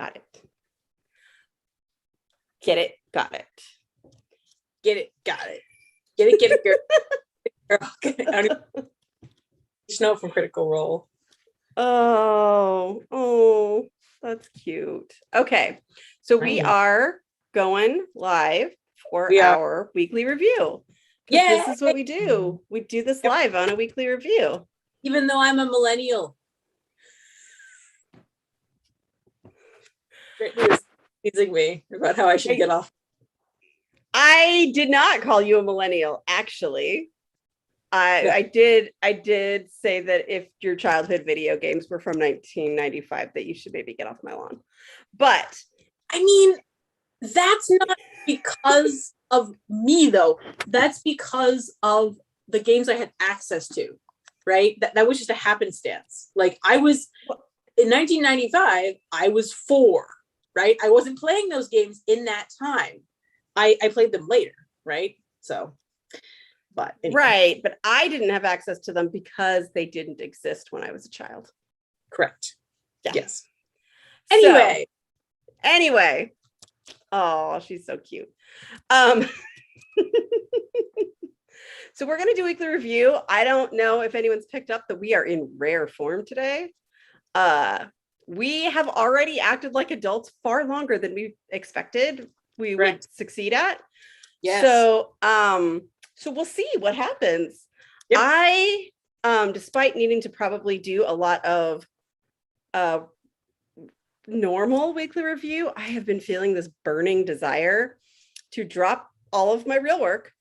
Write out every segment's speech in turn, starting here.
Got it. Get it. Got it. Get it. Got it. Get it, girl. I just know from Critical Role. Oh, that's cute. Okay. So we are going live for our weekly review. Yeah. This is what we do. We do this live on a weekly review. Even though I'm a millennial. Brittany was teasing me about how I should get off. I did not call you a millennial, actually. I did say that if your childhood video games were from 1995, that you should maybe get off my lawn. But I mean, that's not because of me, though. That's because of the games I had access to, right? That was just a happenstance. Like, I was, in 1995, I was 4, right? I wasn't playing those games in that time. I played them later, right? So, but anyway. Right, but I didn't have access to them because they didn't exist when I was a child. Correct. Yeah. Yes. Anyway. Oh, she's so cute. So we're going to do a weekly review. I don't know if anyone's picked up that we are in rare form today. We have already acted like adults far longer than we expected we would succeed at. Yes. So we'll see what happens. Yep. I, despite needing to probably do a lot of normal weekly review, I have been feeling this burning desire to drop all of my real work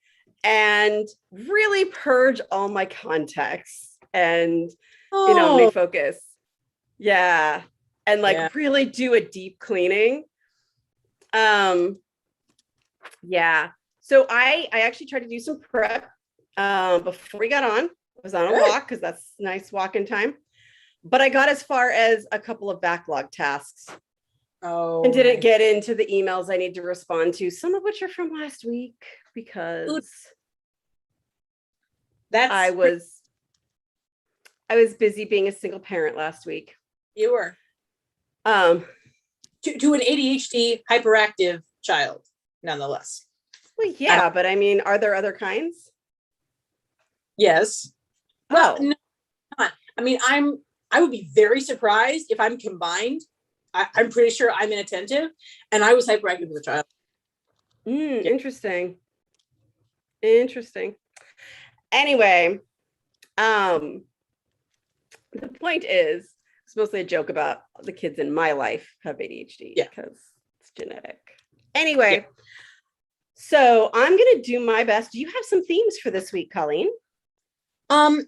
and really purge all my contexts and, make focus. Yeah. And really do a deep cleaning. Yeah. So I actually tried to do some prep before we got on. I was on a walk because that's nice walking time. But I got as far as a couple of backlog tasks. And didn't get into the emails I need to respond to, some of which are from last week because I was busy being a single parent last week. You were. To an ADHD hyperactive child, nonetheless. Well, yeah, but I mean, are there other kinds? Yes. Well, no, not. I mean, I would be very surprised if I'm combined. I'm pretty sure I'm inattentive, and I was hyperactive as a child. Interesting. Anyway, the point is, it's mostly a joke about the kids in my life have ADHD because it's genetic. Anyway, so I'm going to do my best. Do you have some themes for this week, Colleen? Well,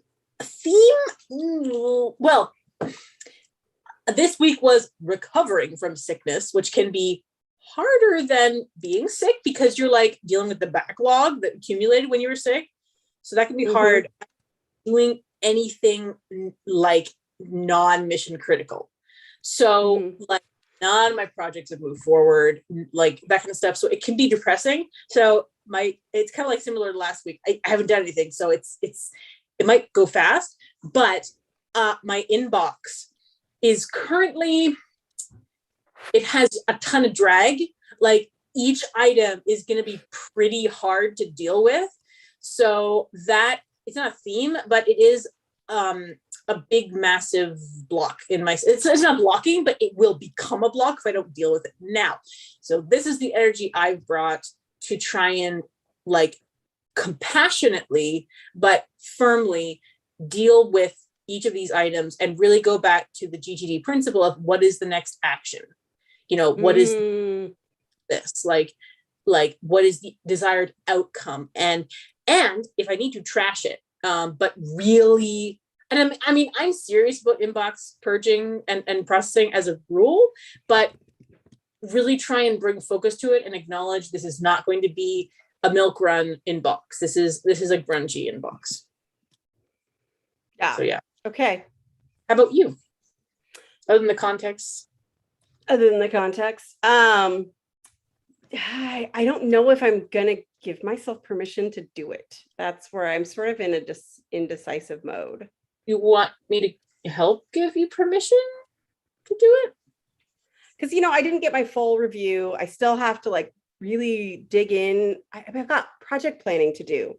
this week was recovering from sickness, which can be harder than being sick because you're like dealing with the backlog that accumulated when you were sick. So that can be hard. Doing anything like non-mission critical. So like none of my projects have moved forward, like that kind of stuff. So it can be depressing. So it's kind of like similar to last week. I haven't done anything. So it might go fast, but my inbox is currently, it has a ton of drag. Like each item is going to be pretty hard to deal with. So that it's not a theme, but it is a big, massive block in my, it's not blocking, but it will become a block if I don't deal with it now. So this is the energy I've brought to try and like compassionately, but firmly deal with each of these items and really go back to the GTD principle of what is the next action? What is this? Like what is the desired outcome? And if I need to trash it, but really, and I'm serious about inbox purging and processing as a rule, but really try and bring focus to it and acknowledge this is not going to be a milk run inbox. This is a grungy inbox. Yeah. So yeah. Okay. How about you? Other than the context? I don't know if I'm going to give myself permission to do it. That's where I'm sort of in a indecisive mode. You want me to help give you permission to do it? because, I didn't get my full review. I still have to like really dig in. I've got project planning to do.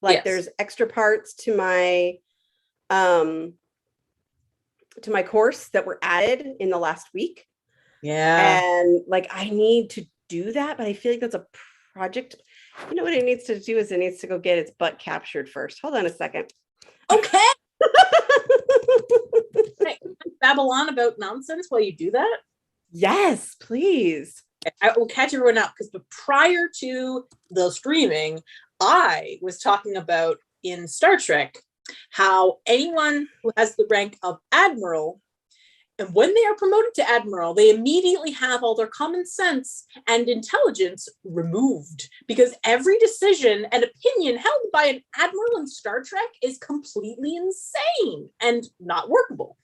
Like Yes. there's extra parts to my course that were added in the last week. Yeah. And like, I need to do that, but I feel like that's a project. You know what it needs to do is it needs to go get its butt captured first. Hold on a second. Okay. Babble on about nonsense while you do that? Yes, please. I will catch everyone up because prior to the streaming, I was talking about in Star Trek how anyone who has the rank of admiral, and when they are promoted to admiral, they immediately have all their common sense and intelligence removed, because every decision and opinion held by an admiral in Star Trek is completely insane and not workable.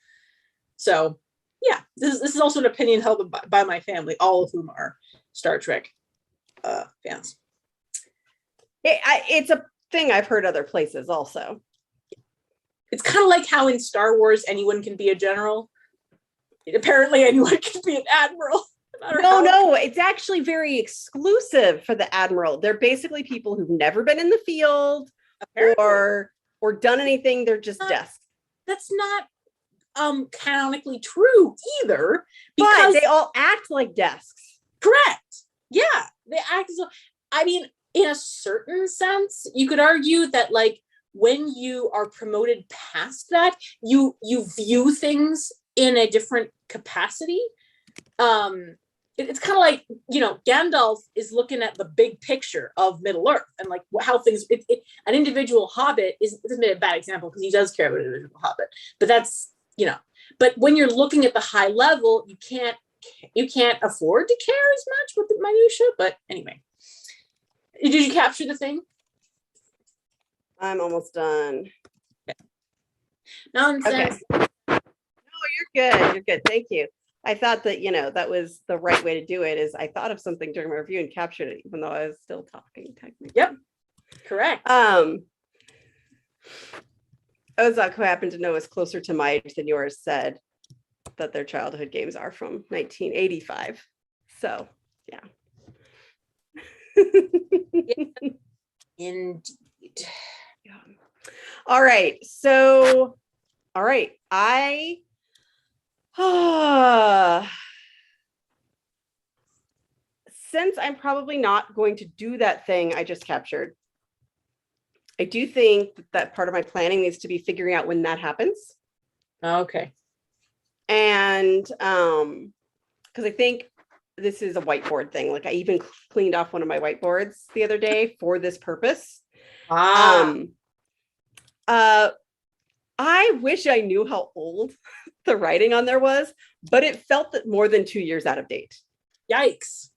So yeah, this is also an opinion held by my family, all of whom are Star Trek fans. It's a thing I've heard other places also. It's kind of like how in Star Wars anyone can be a general. Apparently anyone can be an admiral. No, it's actually very exclusive for the admiral. They're basically people who've never been in the field or done anything. They're just desks. That's not canonically true either, because they all act like desks. Correct. Yeah, they act as, I mean, in a certain sense, you could argue that like when you are promoted past that, you view things in a different capacity. It's kind of like, Gandalf is looking at the big picture of Middle Earth and like how things, an individual hobbit is a bad example because he does care about an individual hobbit, but that's, but when you're looking at the high level, you can't afford to care as much with the minutia. But anyway, did you capture the thing? I'm almost done. Okay. Nonsense. Okay. No, you're good. You're good. Thank you. I thought that, that was the right way to do it. Is I thought of something during my review and captured it, even though I was still talking technically. Yep. Correct. Ozak, who happened to know is closer to my age than yours, said that their childhood games are from 1985. So, yeah. Indeed. Yeah. All right. So, since I'm probably not going to do that thing I just captured, I do think that part of my planning needs to be figuring out when that happens. Okay. And because I think this is a whiteboard thing. Like I even cleaned off one of my whiteboards the other day for this purpose. I wish I knew how old the writing on there was, but it felt that more than 2 years out of date. Yikes.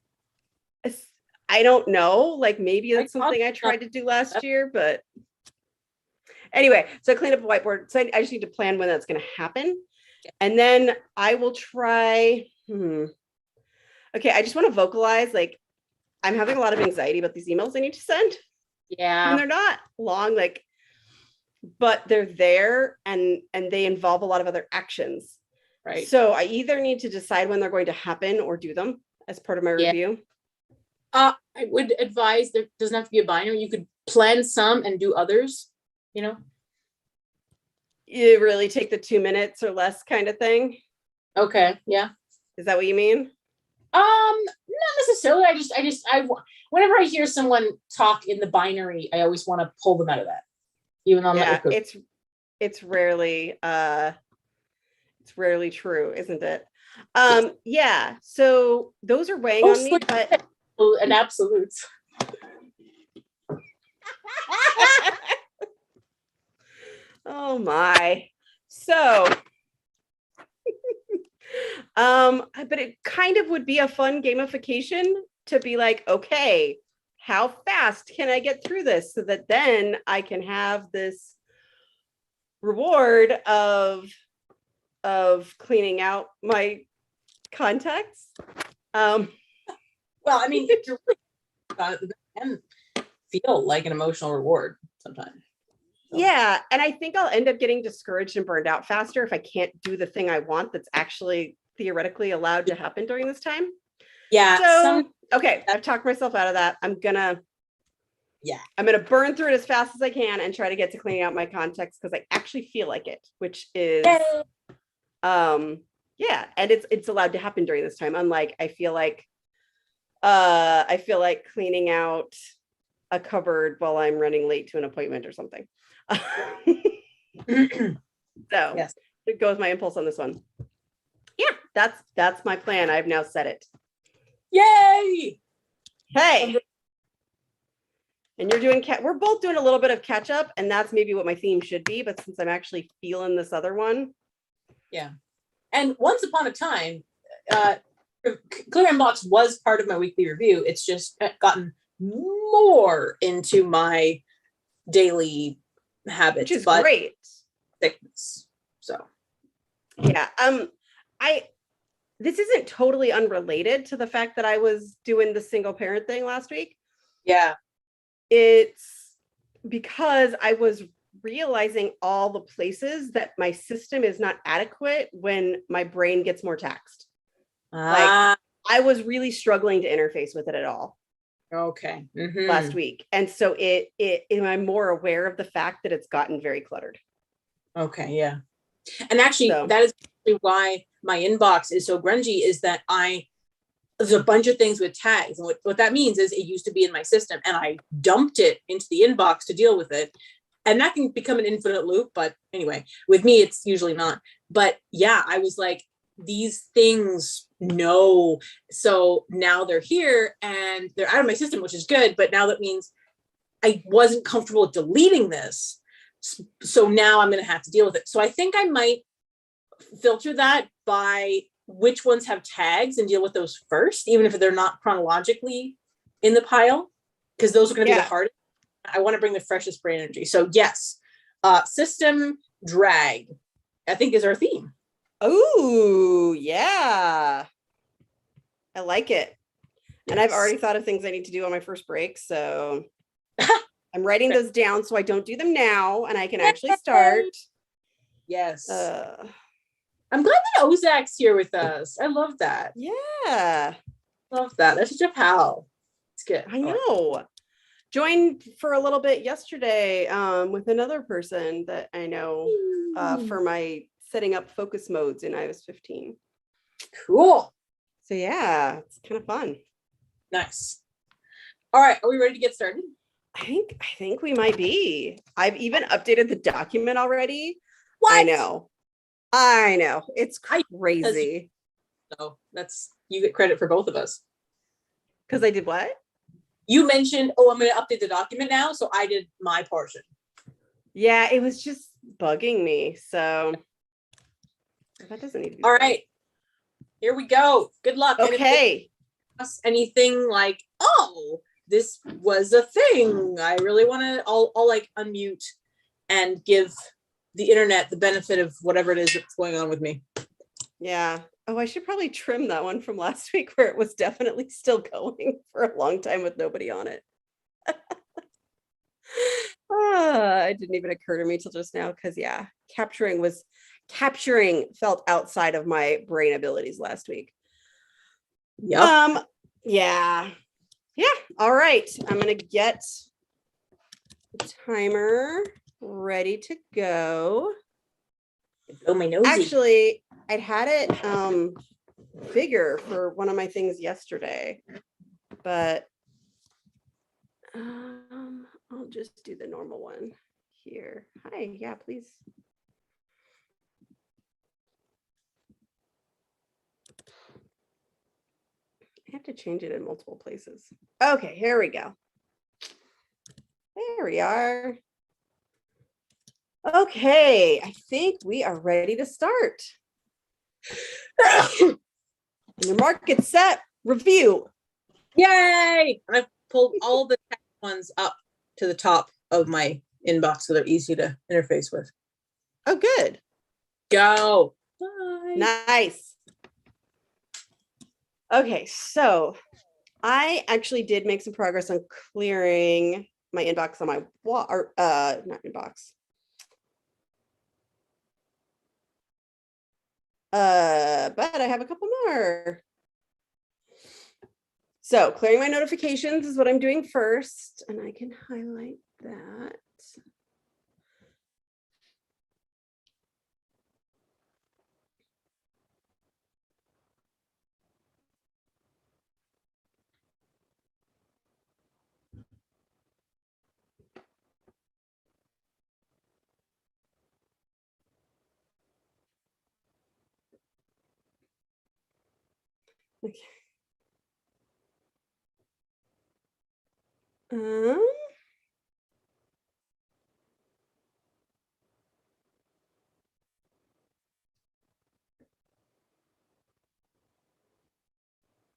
I don't know. Like maybe that's something I tried to do last year, but anyway, so I cleaned up a whiteboard. So I just need to plan when that's going to happen. And then I will try. Okay, I just want to vocalize, like, I'm having a lot of anxiety about these emails I need to send. Yeah. And they're not long, like, but they're there and they involve a lot of other actions. Right. So I either need to decide when they're going to happen or do them as part of my review. I would advise there doesn't have to be a binary. You could plan some and do others, You really take the 2 minutes or less kind of thing. Okay. Yeah. Is that what you mean? Not necessarily. I whenever I hear someone talk in the binary, I always want to pull them out of that. Even though I'm not it's rarely true, isn't it? Yeah. So those are weighing on me, but an absolute. Oh my. So but it kind of would be a fun gamification to be like, okay, how fast can I get through this so that then I can have this reward of cleaning out my contacts. Well, I mean, it can feel like an emotional reward sometimes. So. Yeah, and I think I'll end up getting discouraged and burned out faster if I can't do the thing I want that's actually theoretically allowed to happen during this time. Yeah. So, okay, I've talked myself out of that. I'm gonna burn through it as fast as I can and try to get to cleaning out my context because I actually feel like it, which is, yeah, and it's allowed to happen during this time. Unlike I feel like cleaning out a cupboard while I'm running late to an appointment or something. So yes. it goes my impulse on this one. Yeah, that's my plan. I've now set it. Yay! Hey. And you're doing we're both doing a little bit of catch up, and that's maybe what my theme should be, but since I'm actually feeling this other one. Yeah. And once upon a time, Clear Inbox was part of my weekly review. It's just gotten more into my daily habits, which is great. Thickness. So yeah. This isn't totally unrelated to the fact that I was doing the single parent thing last week. Yeah. It's because I was realizing all the places that my system is not adequate when my brain gets more taxed. Like I was really struggling to interface with it at all. Okay. Last week. And so I'm more aware of the fact that it's gotten very cluttered. Okay. Yeah. And actually that is why my inbox is so grungy, is that there's a bunch of things with tags. And what that means is it used to be in my system and I dumped it into the inbox to deal with it. And that can become an infinite loop. But anyway, with me, it's usually not. But yeah, I was like, these things, no. So now they're here and they're out of my system, which is good. But now that means I wasn't comfortable with deleting this. So now I'm going to have to deal with it. So I think I might filter that by which ones have tags and deal with those first, even if they're not chronologically in the pile, because those are going to be the hardest. I want to bring the freshest brain energy. So yes, system drag, I think, is our theme. Oh, yeah. I like it. And I've already thought of things I need to do on my first break. So I'm writing those down so I don't do them now and I can actually start. Yes. I'm glad that Ozak's here with us. I love that. Yeah. Love that. That's such a pal. It's good. I know. Joined for a little bit yesterday with another person that I know for my setting up focus modes in iOS 15. Cool. So yeah, it's kind of fun. Nice. All right, are we ready to get started? I think we might be. I've even updated the document already. What? I know. It's crazy. So you get credit for both of us. Because I did what? You mentioned, I'm going to update the document now. So I did my portion. Yeah, it was just bugging me. So that doesn't need to be. All right. Here we go. Good luck. Okay. Anything like, this was a thing. I really want to, I'll like unmute and give the internet the benefit of whatever it is that's going on with me. Yeah. Oh, I should probably trim that one from last week where it was definitely still going for a long time with nobody on it. It didn't even occur to me till just now because capturing felt outside of my brain abilities last week. Yep. Yeah. All right. I'm gonna get the timer ready to go. Oh, my nosy. Actually, I'd had it bigger for one of my things yesterday, but I'll just do the normal one here. Hi, yeah, please. I have to change it in multiple places. Okay, here we go. There we are. Okay, I think we are ready to start. And your mark, get set, review. Yay! And I've pulled all the text ones up to the top of my inbox so they're easy to interface with. Oh, good. Go. Bye. Nice. Okay, so I actually did make some progress on clearing my inbox on my wall, or not inbox. But I have a couple more. So clearing my notifications is what I'm doing first, and I can highlight that. Okay. Um,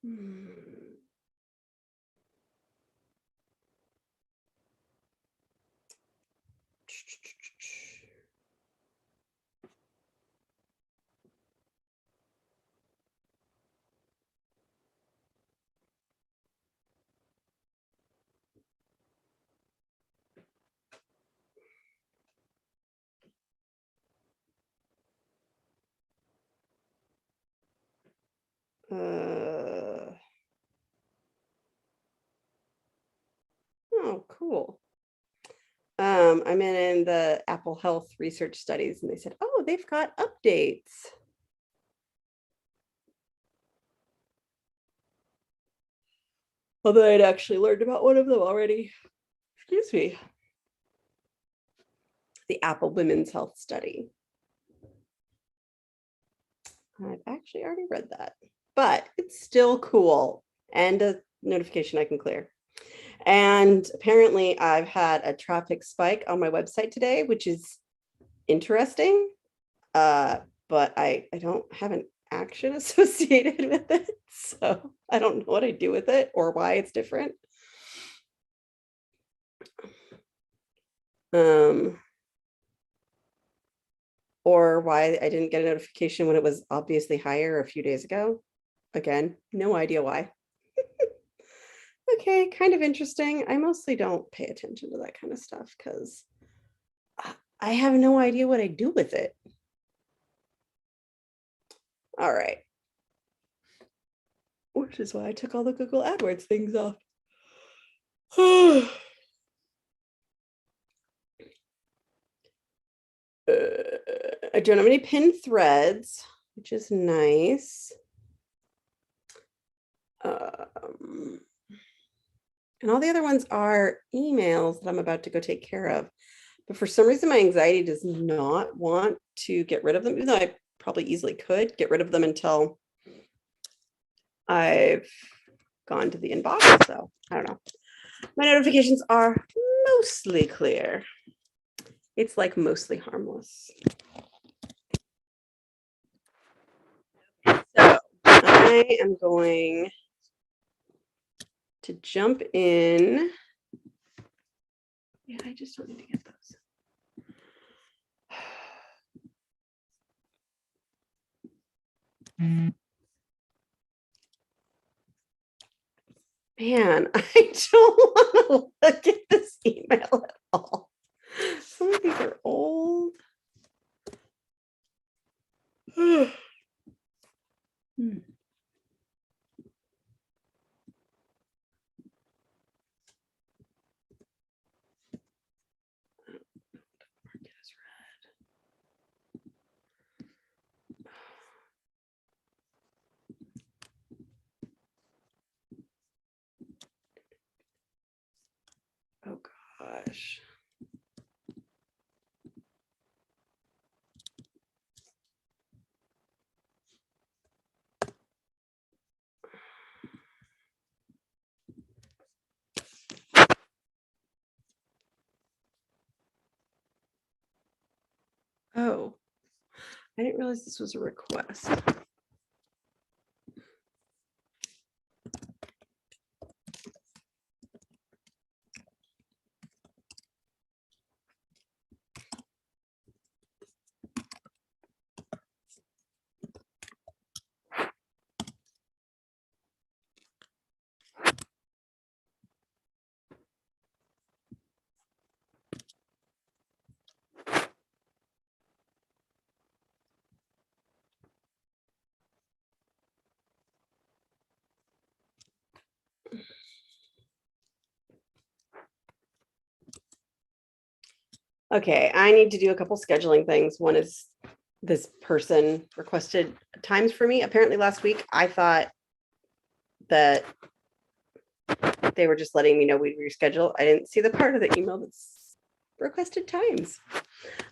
hmm. Oh, cool. I'm in the Apple Health research studies, and they said, oh, they've got updates. Although I'd actually learned about one of them already. Excuse me. The Apple Women's Health Study. I've actually already read that, but it's still cool, and a notification I can clear. And apparently I've had a traffic spike on my website today, which is interesting. But I don't have an action associated with it. So I don't know what I do with it or why it's different. Or why I didn't get a notification when it was obviously higher a few days ago. Again, no idea why. Okay, kind of interesting. I mostly don't pay attention to that kind of stuff because I have no idea what I do with it. All right. Which is why I took all the Google AdWords things off. I don't have any pinned threads, which is nice. And all the other ones are emails that I'm about to go take care of. But for some reason, my anxiety does not want to get rid of them, even though I probably easily could get rid of them until I've gone to the inbox. So I don't know. My notifications are mostly clear. It's like mostly harmless. So I am going to jump in. Yeah, I just don't need to get those. Man, I don't want to look at this email at all. Some of these are old. Hmm. Oh gosh. Oh, I didn't realize this was a request. Okay, I need to do a couple scheduling things. One is this person requested times for me. Apparently last week, I thought that they were just letting me know we'd reschedule. I didn't see the part of the email that's requested times.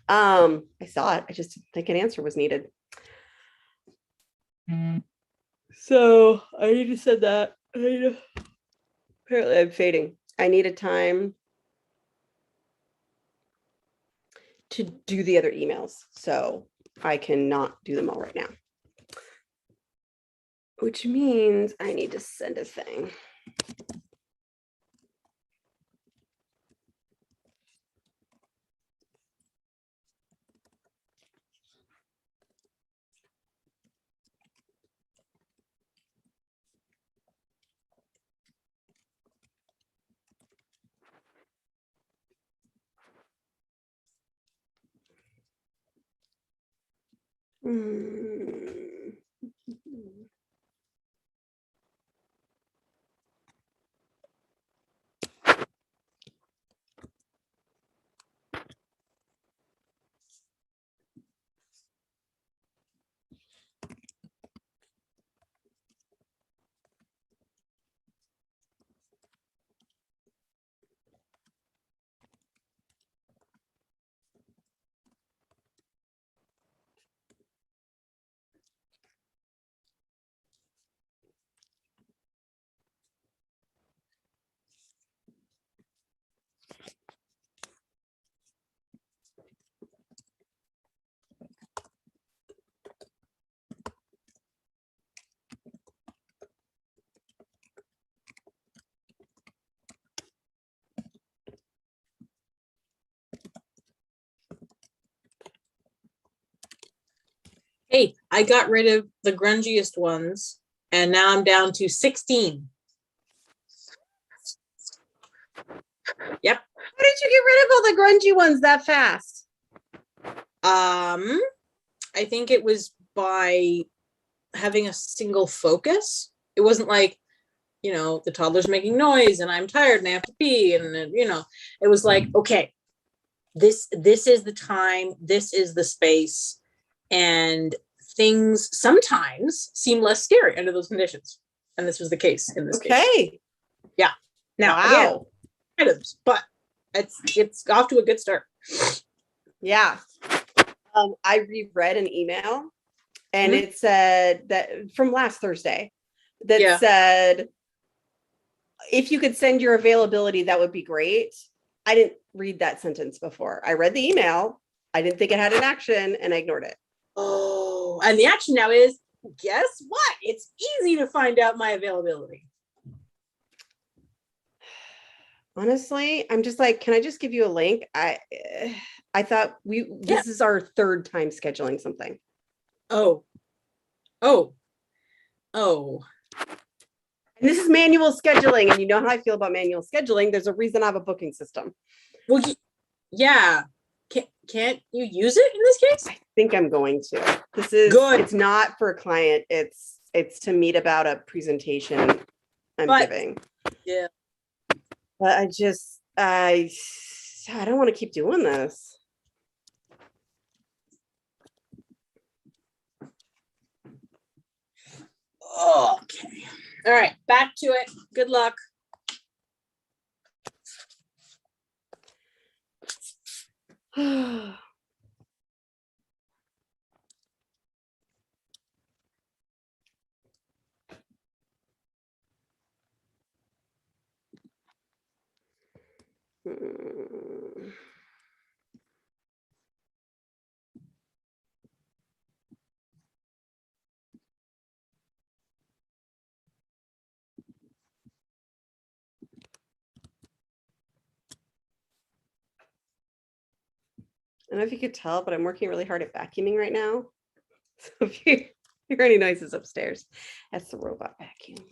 I saw it. I just didn't think an answer was needed. So I need to send that. Apparently I'm fading. I need a time to do the other emails, so I cannot do them all right now. Which means I need to send a thing. Hey, I got rid of the grungiest ones, and now I'm down to 16. Yep. How did you get rid of all the grungy ones that fast? I think it was by having a single focus. It wasn't like, the toddler's making noise and I'm tired and I have to pee, and it was like, okay, this is the time, this is the space, and things sometimes seem less scary under those conditions. And this was the case in this case. Okay. Yeah. Now, again, items, but it's off to a good start. Yeah. I reread an email and it said that from last Thursday that said, if you could send your availability, that would be great. I didn't read that sentence before. I read the email. I didn't think it had an action and I ignored it. Oh, and the action now is, guess what? It's easy to find out my availability. Honestly, I'm just like, can I just give you a link? I thought this is our third time scheduling something. Oh. And this is manual scheduling, and you know how I feel about manual scheduling. There's a reason I have a booking system. Well, yeah. Can't you use it in this case? I think I'm going to. This is good. It's not for a client. It's to meet about a presentation I'm giving. Yeah. But I don't want to keep doing this. Okay. All right, back to it. Good luck. I don't know if you could tell, but I'm working really hard at vacuuming right now. So if you hear any noises upstairs, that's the robot vacuum.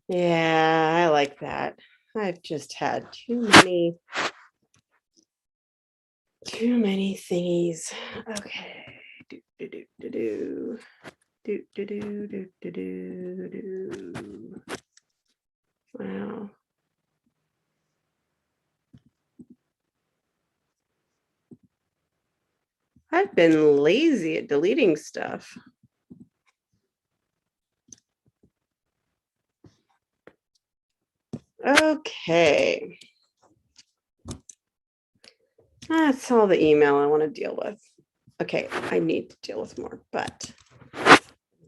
Yeah, I like that. I've just had too many thingies. Okay. Do, do, do, do, do. Do, do, do, do, do, do, do. Wow. I've been lazy at deleting stuff. Okay. That's all the email I want to deal with. Okay, I need to deal with more, but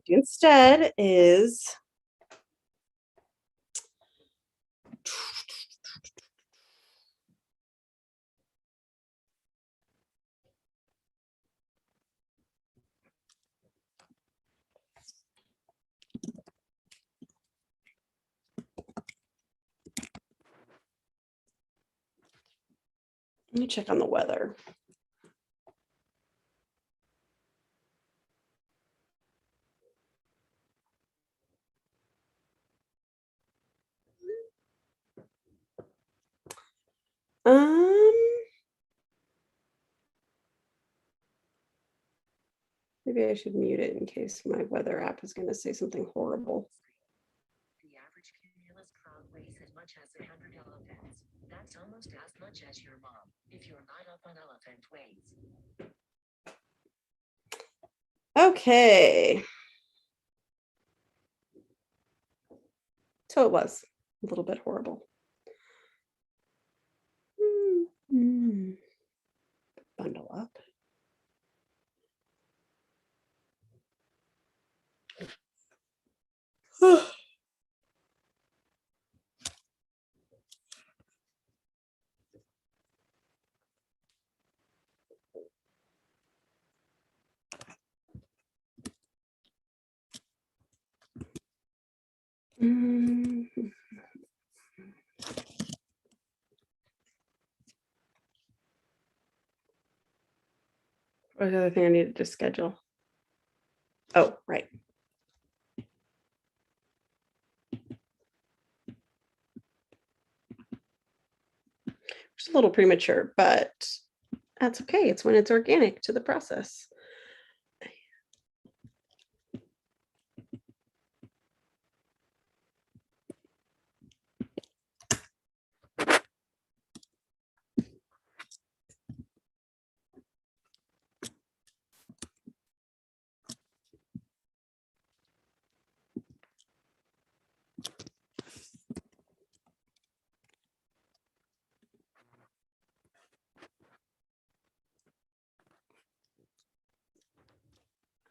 instead is let me check on the weather. Maybe I should mute it in case my weather app is going to say something horrible. The average cumulus cloud weighs as much as 100 elephants. That's almost as much as your mom, if you're not up on elephant weights. Okay. So it was a little bit horrible. Bundle up. What was the other thing I needed to schedule? Oh, right. It's a little premature, but that's okay. It's when it's organic to the process.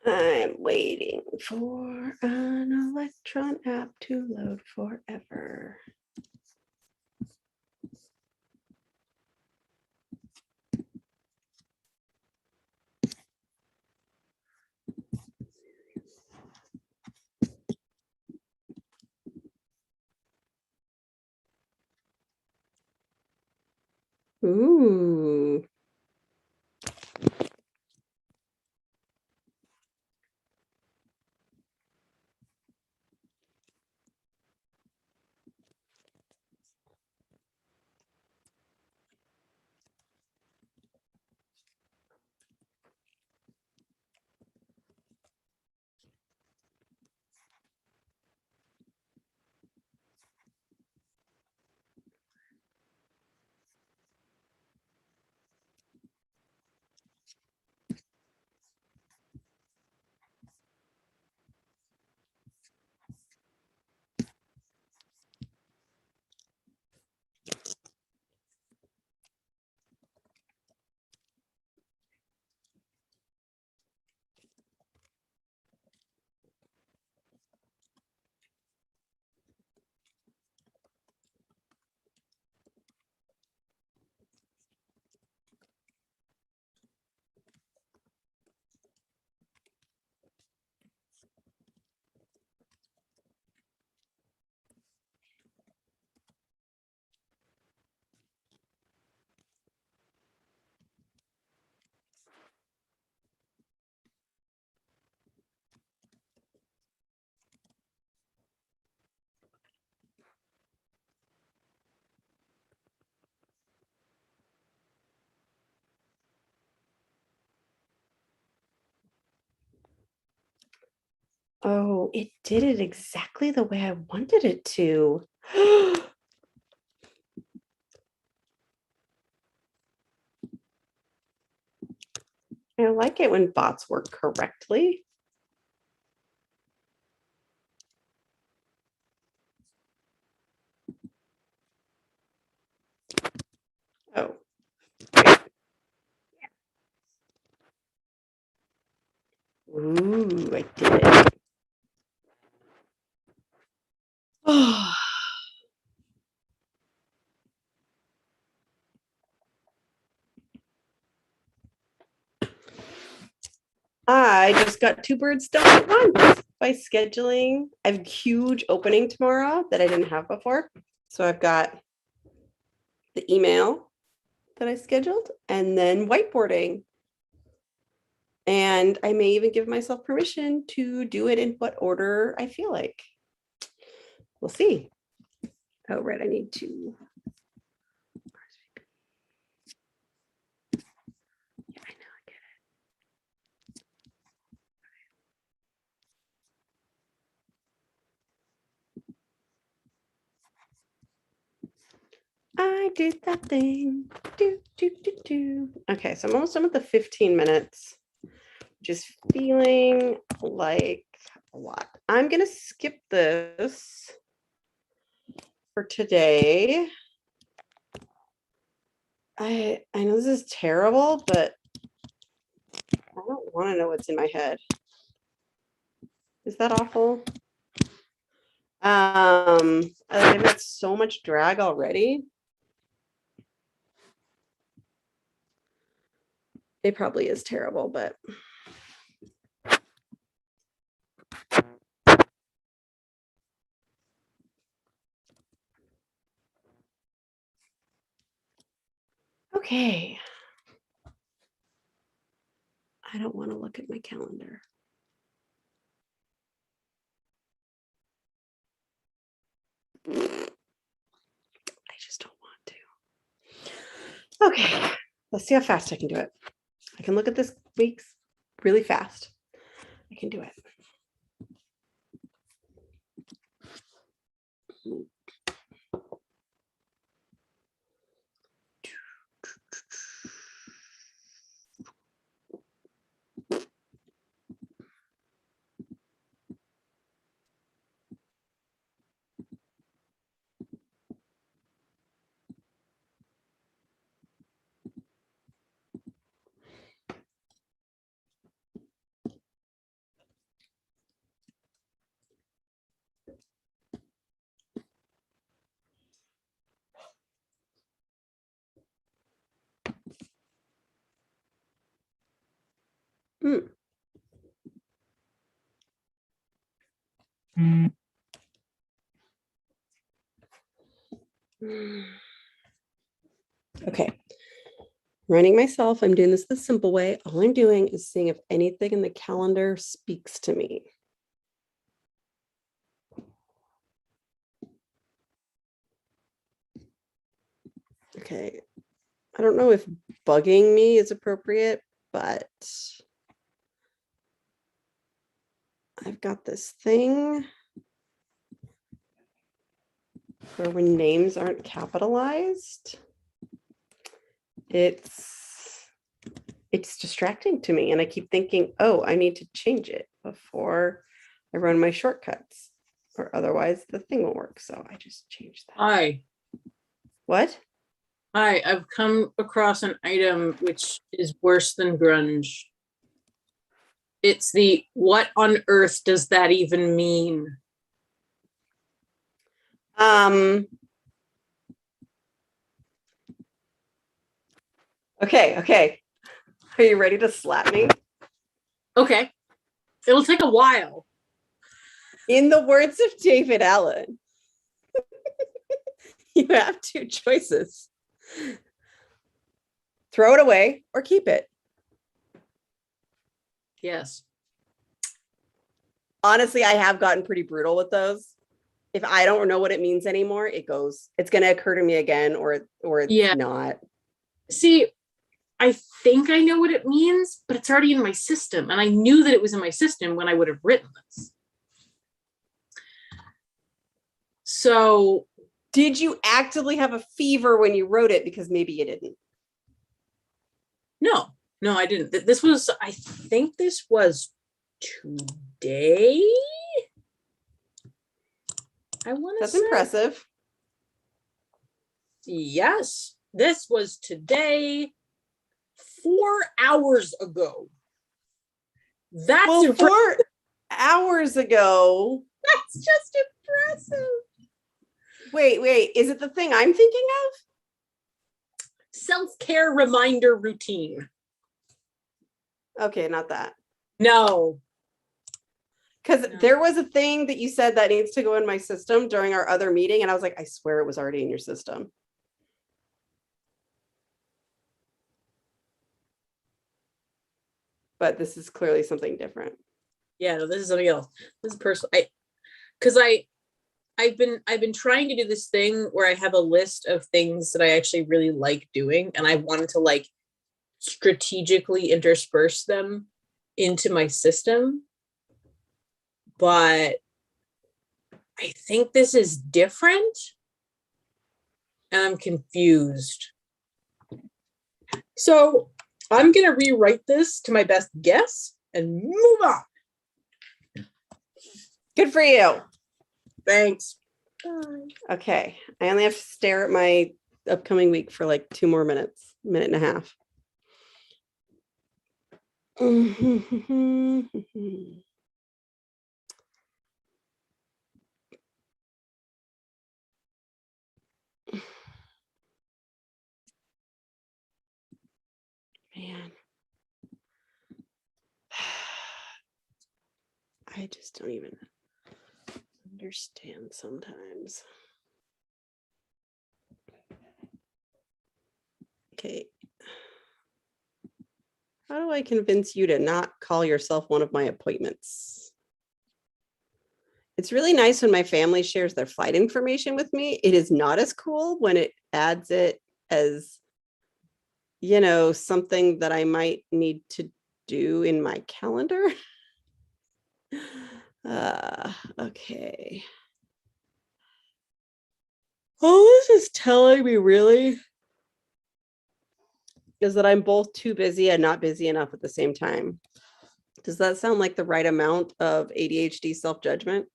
I'm waiting for an Electron app to load forever. Ooh. Oh, it did it exactly the way I wanted it to. I like it when bots work correctly. Oh. Ooh, I did it. Oh. I just got 2 birds done at once by scheduling. I have a huge opening tomorrow that I didn't have before. So I've got the email that I scheduled and then whiteboarding. And I may even give myself permission to do it in what order I feel like. We'll see. Oh, right. I need to. Yeah, I know. I get it. I did that thing. Do, do, do, do. Okay, so I'm almost done with the 15 minutes. Just feeling like a lot. I'm going to skip this for today. I know this is terrible, but I don't want to know what's in my head. Is that awful? I've got so much drag already. It probably is terrible, but okay. I don't want to look at my calendar. I just don't want to. Okay, let's see how fast I can do it. I can look at this week's really fast. I can do it. Mm. Okay. Running myself, I'm doing this the simple way. All I'm doing is seeing if anything in the calendar speaks to me. Okay. I don't know if bugging me is appropriate, but I've got this thing where when names aren't capitalized, it's distracting to me. And I keep thinking, oh, I need to change it before I run my shortcuts, or otherwise the thing will work. So I just changed that. What? I've come across an item which is worse than grunge. It's the what on earth does that even mean? Okay. Are you ready to slap me? Okay. It'll take a while. In the words of David Allen, you have 2 choices. Throw it away or keep it. Yes. Honestly, I have gotten pretty brutal with those. If I don't know what it means anymore, it's going to occur to me again, or it's not. See, I think I know what it means, but it's already in my system. And I knew that it was in my system when I would have written this. So Did you actively have a fever when you wrote it? Because maybe you didn't. no, I didn't. This was, I think this was today. I want to That's say. impressive. Yes, this was today, 4 hours ago. That's Well, 4 hours ago. That's just impressive. Wait. Is it the thing I'm thinking of? Self-care reminder routine. Okay, not that. No. Because No. there was a thing that you said that needs to go in my system during our other meeting. And I was like, I swear it was already in your system. But this is clearly something different. Yeah, no, this is something else. This is personal. I've been trying to do this thing where I have a list of things that I actually really like doing, and I wanted to like strategically intersperse them into my system. But I think this is different, and I'm confused. So I'm gonna rewrite this to my best guess and move on. Good for you. Thanks. Okay. I only have to stare at my upcoming week for like 2 more minutes, minute and a half. Man. I just don't even understand sometimes. Okay. How do I convince you to not call yourself one of my appointments? It's really nice when my family shares their flight information with me. It is not as cool when it adds it as, you know, something that I might need to do in my calendar. Okay. All this is telling me really is that I'm both too busy and not busy enough at the same time. Does that sound like the right amount of ADHD self-judgment?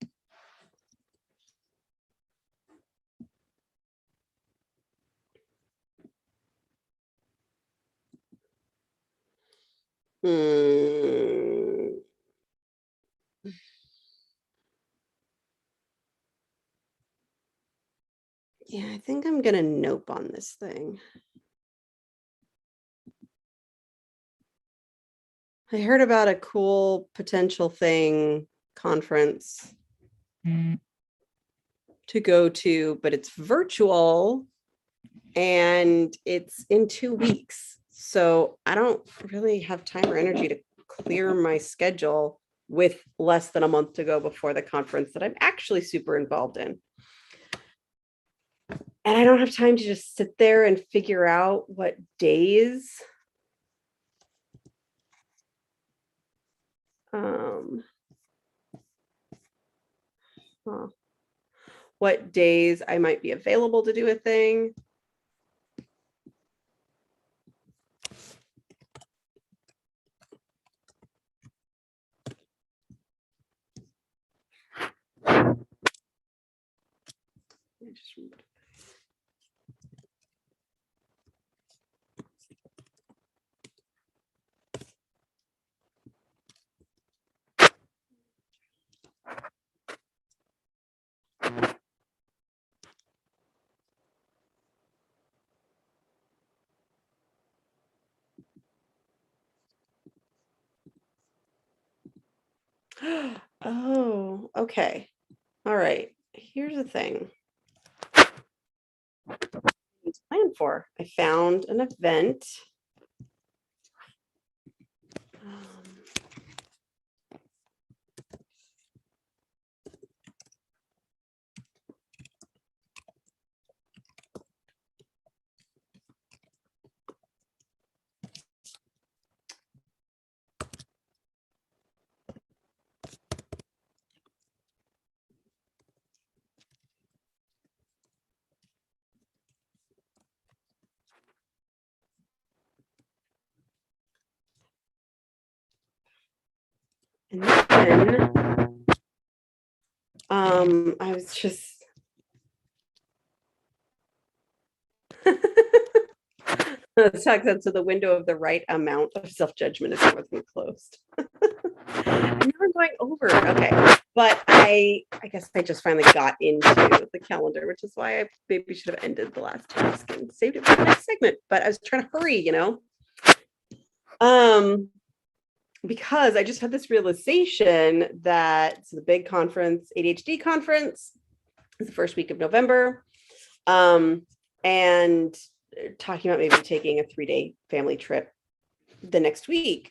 Yeah, I think I'm gonna nope on this thing. I heard about a cool potential thing conference to go to, but it's virtual and it's in 2 weeks. So I don't really have time or energy to clear my schedule with less than a month to go before the conference that I'm actually super involved in. And I don't have time to just sit there and figure out what days what days I might be available to do a thing. Oh, okay. All right. Here's the thing. To plan for. I found an event. And then I was just let's talk that so the window of the right amount of self-judgment is wasn't closed. And now I'm going over. Okay. But I guess I just finally got into the calendar, which is why I maybe should have ended the last task and saved it for the next segment. But I was trying to hurry, because I just had this realization that the big conference, ADHD conference, is the first week of November. And talking about maybe taking a 3-day family trip the next week.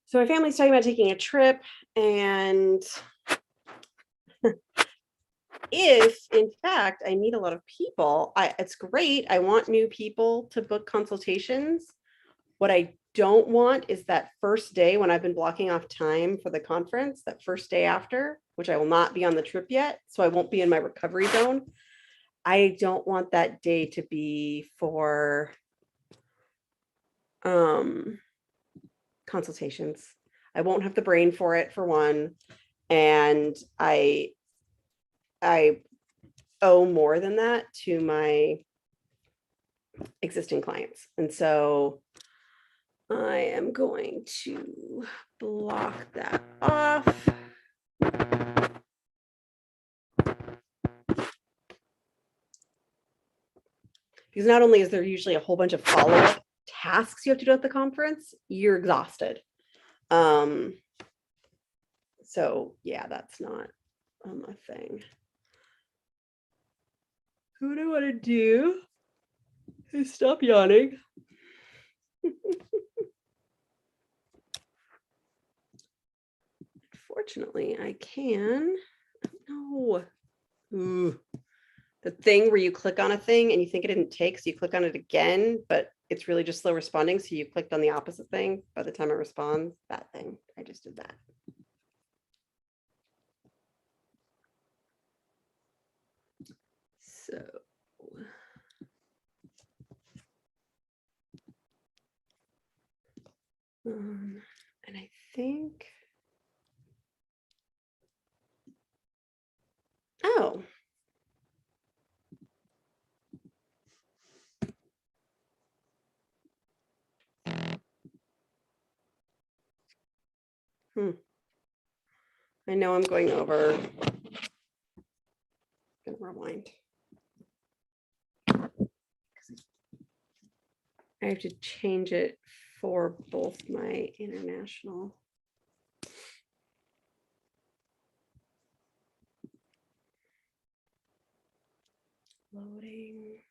So my family's talking about taking a trip, and if in fact I meet a lot of people, it's great. I want new people to book consultations. What I don't want is that first day when I've been blocking off time for the conference, that first day after, which I will not be on the trip yet, so I won't be in my recovery zone. I don't want that day to be for consultations. I won't have the brain for it, for one, and I owe more than that to my existing clients. And so I am going to block that off. Because not only is there usually a whole bunch of follow-up tasks you have to do at the conference, you're exhausted. So yeah, that's not a thing. What I want to do is stop yawning. Fortunately, I can. No. Ooh. The thing where you click on a thing and you think it didn't take, so you click on it again, but it's really just slow responding. So you clicked on the opposite thing by the time it responds. That thing. I just did that. So. And I think. Oh. I know I'm going over. I'm gonna rewind. I have to change it for both my international. Loading.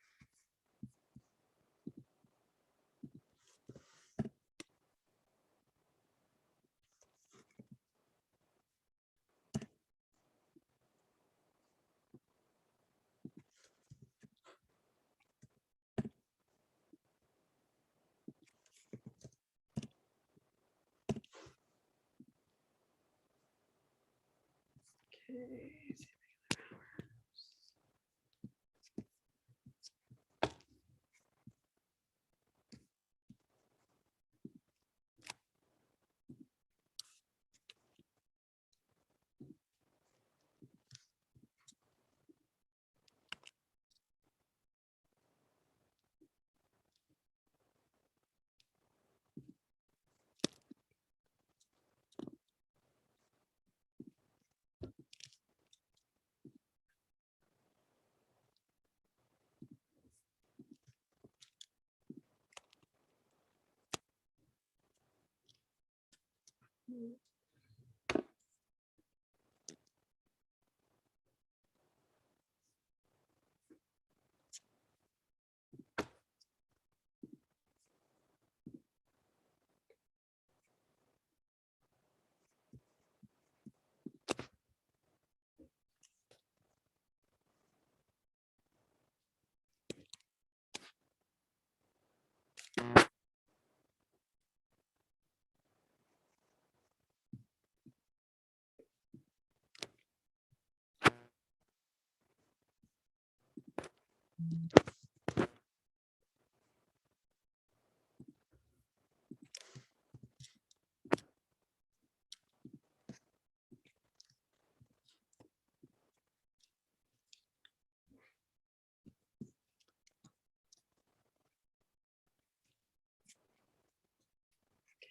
Okay.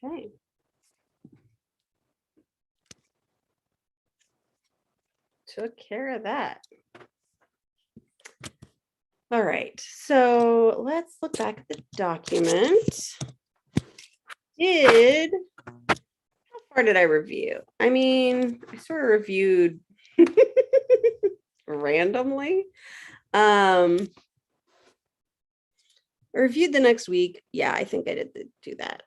Okay. Took care of that. All right, so let's look back at the document. How far did I review? I mean, I sort of reviewed randomly. I reviewed the next week. Yeah, I think I did do that.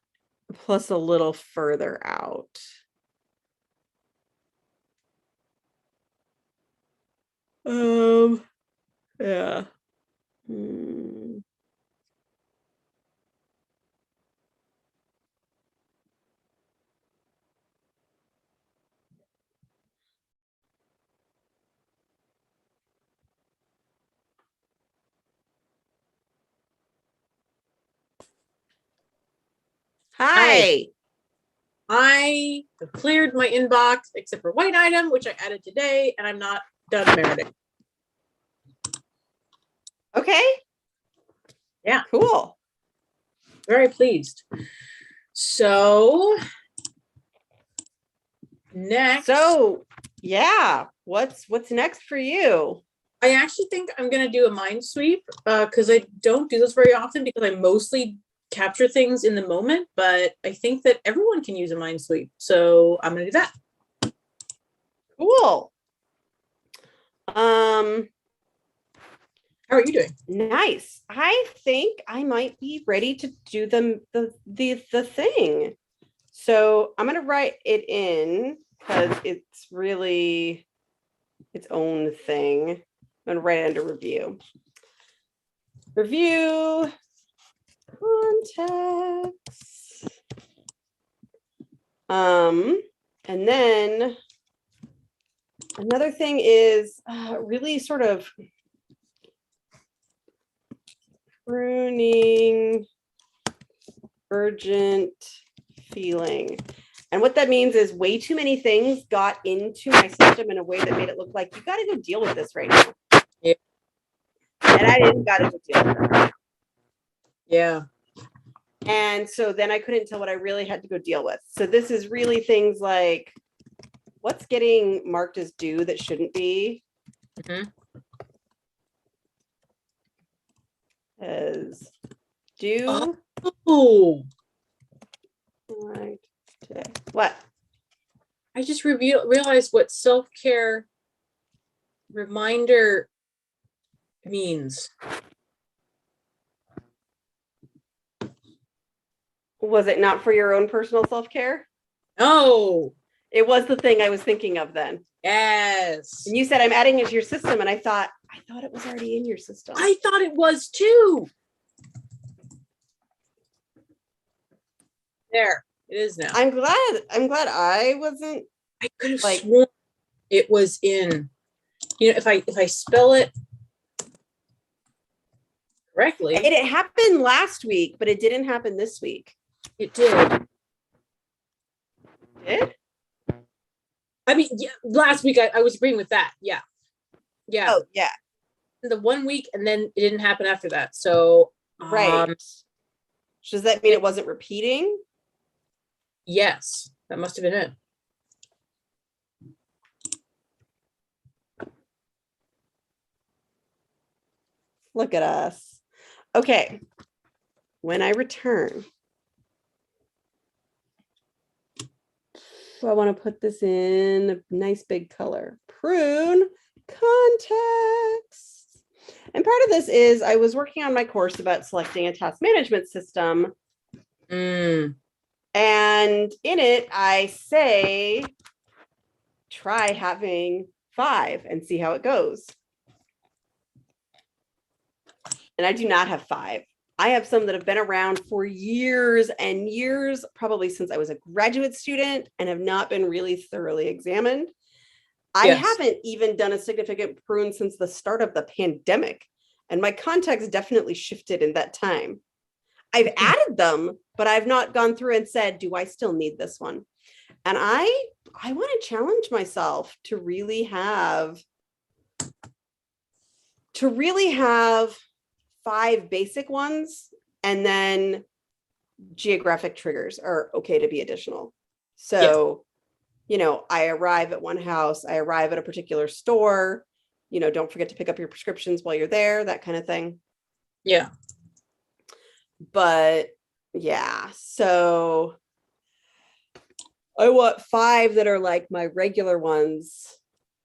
Plus a little further out. Yeah. Hi. I have cleared my inbox except for white item, which I added today, and I'm not done meriting. Okay. Yeah. Cool. Very pleased. So next. So yeah, what's next for you? I actually think I'm gonna do a mind sweep because I don't do this very often because I mostly capture things in the moment, but I think that everyone can use a mind sweep. So I'm gonna do that. Cool. How are you doing? Nice. I think I might be ready to do the thing. So I'm gonna write it in because it's really its own thing. I'm gonna write it under review. Review context. And then another thing is really sort of pruning urgent feeling. And what that means is way too many things got into my system in a way that made it look like you got to go deal with this right now. Yeah. And I didn't got to go deal with it right now. Yeah. And so then I couldn't tell what I really had to go deal with. So this is really things like what's getting marked as due that shouldn't be. As due. Oh. Right today. What? I just realized what self-care reminder means. Was it not for your own personal self-care? Oh. It was the thing I was thinking of then. Yes. And you said I'm adding it to your system, and I thought it was already in your system. I thought it was too. There, it is now. I'm glad I wasn't. I could have sworn it was in. You know, if I spell it correctly. It happened last week, but it didn't happen this week. It did. Did? I mean, yeah, last week I was agreeing with that. Yeah. Yeah. Oh, yeah. The 1 week, and then it didn't happen after that. So right. Does that mean it wasn't repeating? Yes, that must have been it. Look at us. Okay. When I return, so I want to put this in a nice big color. Prune context. And part of this is I was working on my course about selecting a task management system. And in it, I say, try having 5 and see how it goes. And I do not have 5. I have some that have been around for years and years, probably since I was a graduate student, and have not been really thoroughly examined. I haven't even done a significant prune since the start of the pandemic. And my context definitely shifted in that time. I've added them, but I've not gone through and said, do I still need this one? And I want to challenge myself to really have 5 basic ones, and then geographic triggers are okay to be additional. So, I arrive at one house, I arrive at a particular store, don't forget to pick up your prescriptions while you're there, that kind of thing. Yeah. But yeah, so I want 5 that are like my regular ones,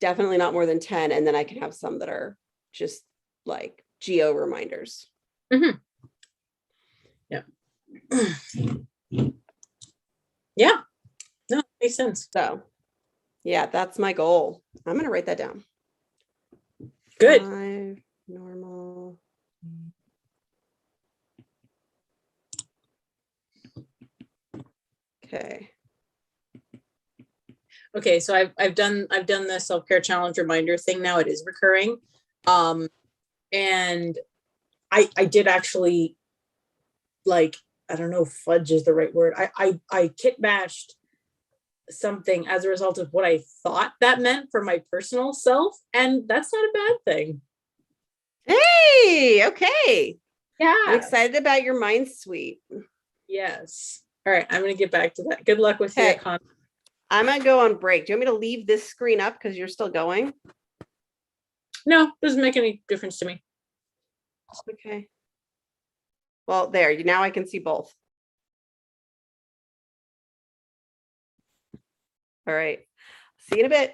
definitely not more than 10. And then I can have some that are just like geo reminders. Mm-hmm. Yeah. Yeah. No, makes sense. So yeah, that's my goal. I'm going to write that down. Good. 5 normal. Okay. Okay, so I've done the self-care challenge reminder thing now. It is recurring. And I did actually, like, I don't know if fudge is the right word. I kit bashed something as a result of what I thought that meant for my personal self, and that's not a bad thing. Hey, okay. Yeah. I'm excited about your mind suite. Yes. All right, I'm going to get back to that. Good luck with your con. I'm going to go on break. Do you want me to leave this screen up because you're still going? No, doesn't make any difference to me. Okay. Well, there, now I can see both. All right. See you in a bit.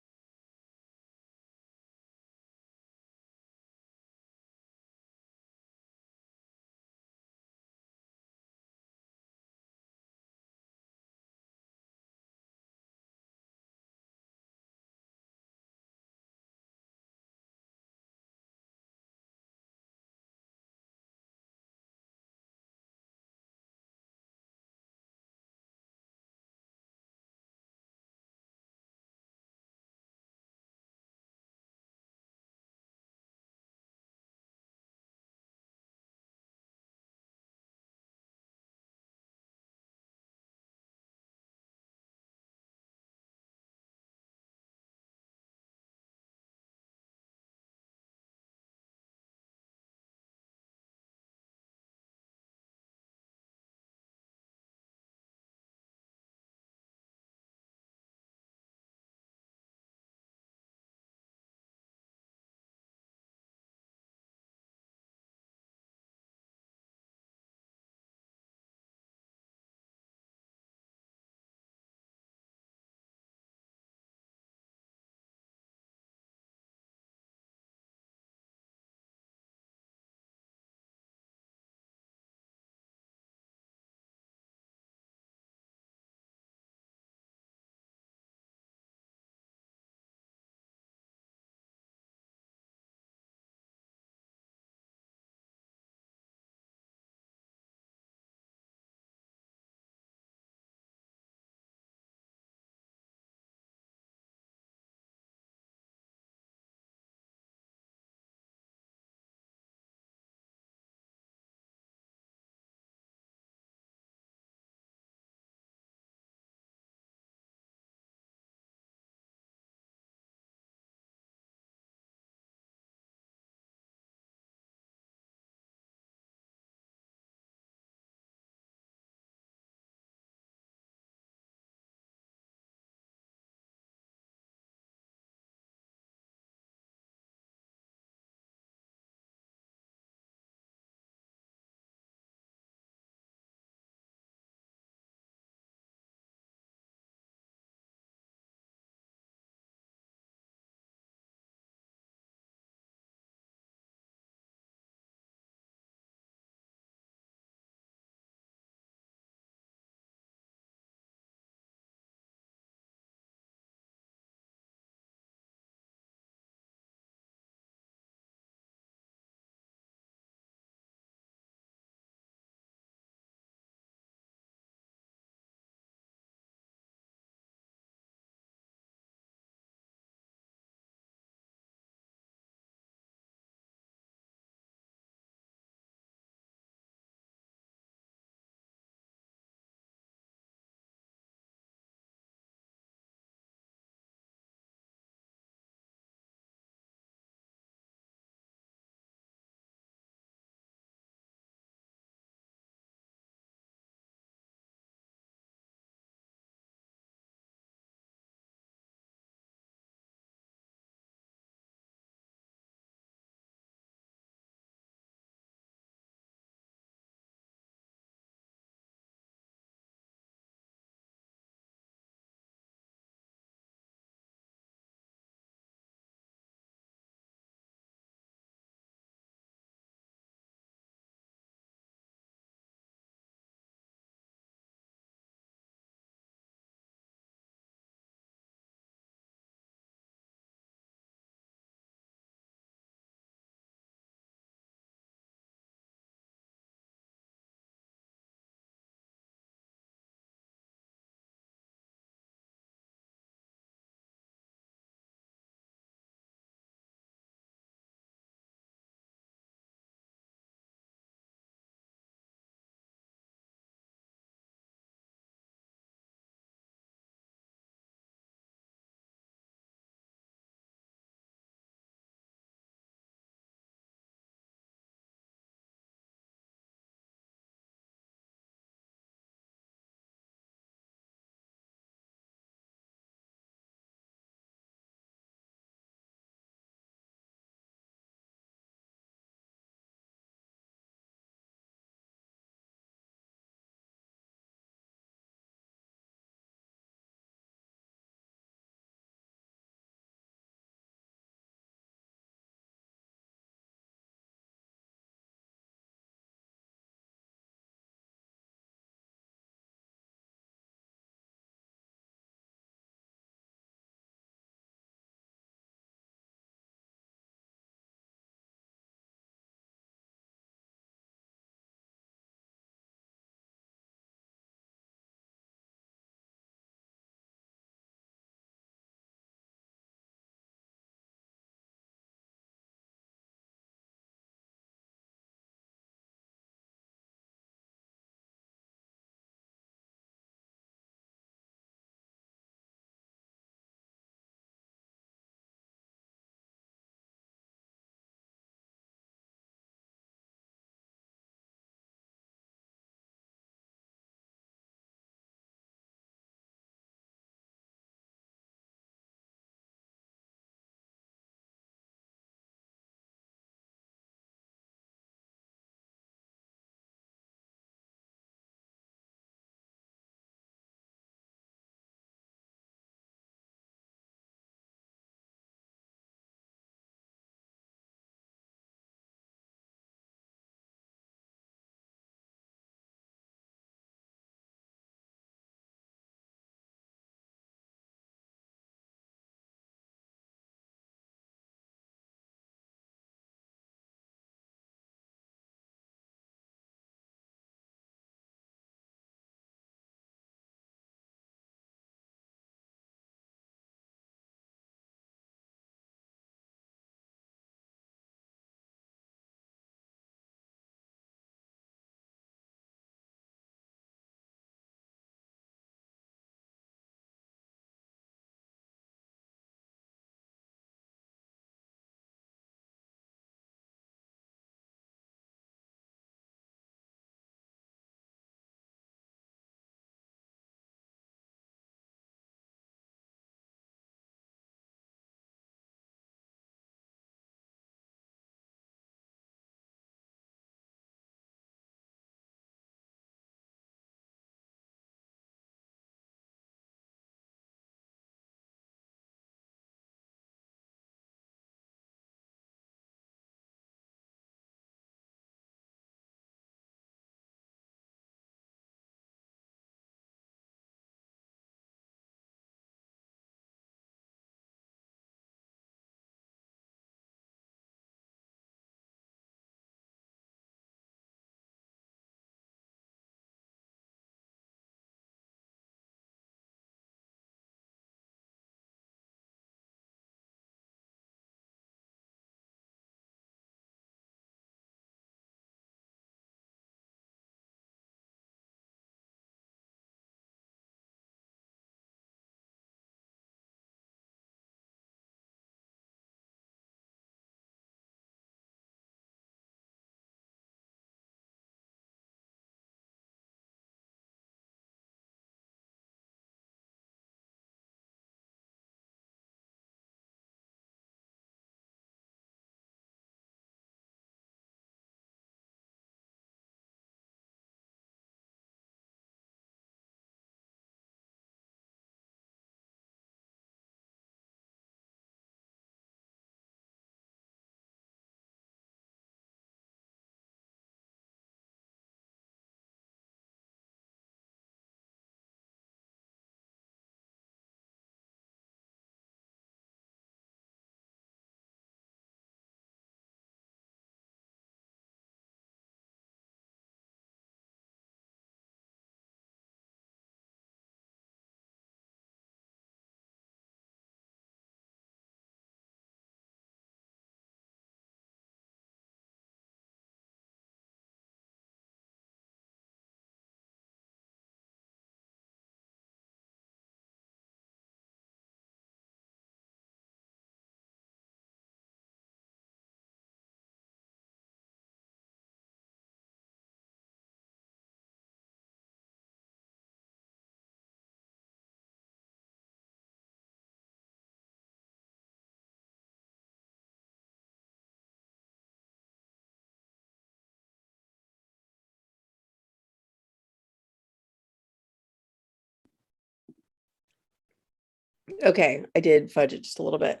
Okay, I did fudge it just a little bit.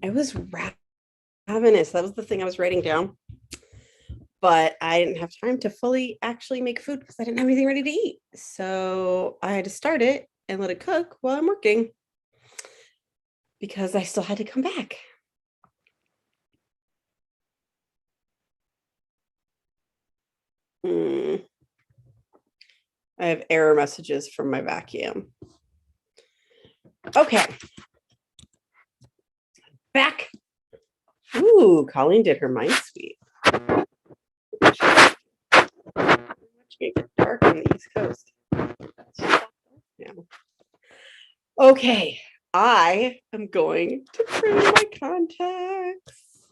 I was ravenous. That was the thing I was writing down. But I didn't have time to fully actually make food because I didn't have anything ready to eat. So I had to start it and let it cook while I'm working because I still had to come back. I have error messages from my vacuum. Okay. Back. Ooh, Colleen did her mind sweep. It get dark on the East Coast. Now. Okay, I am going to print my contacts.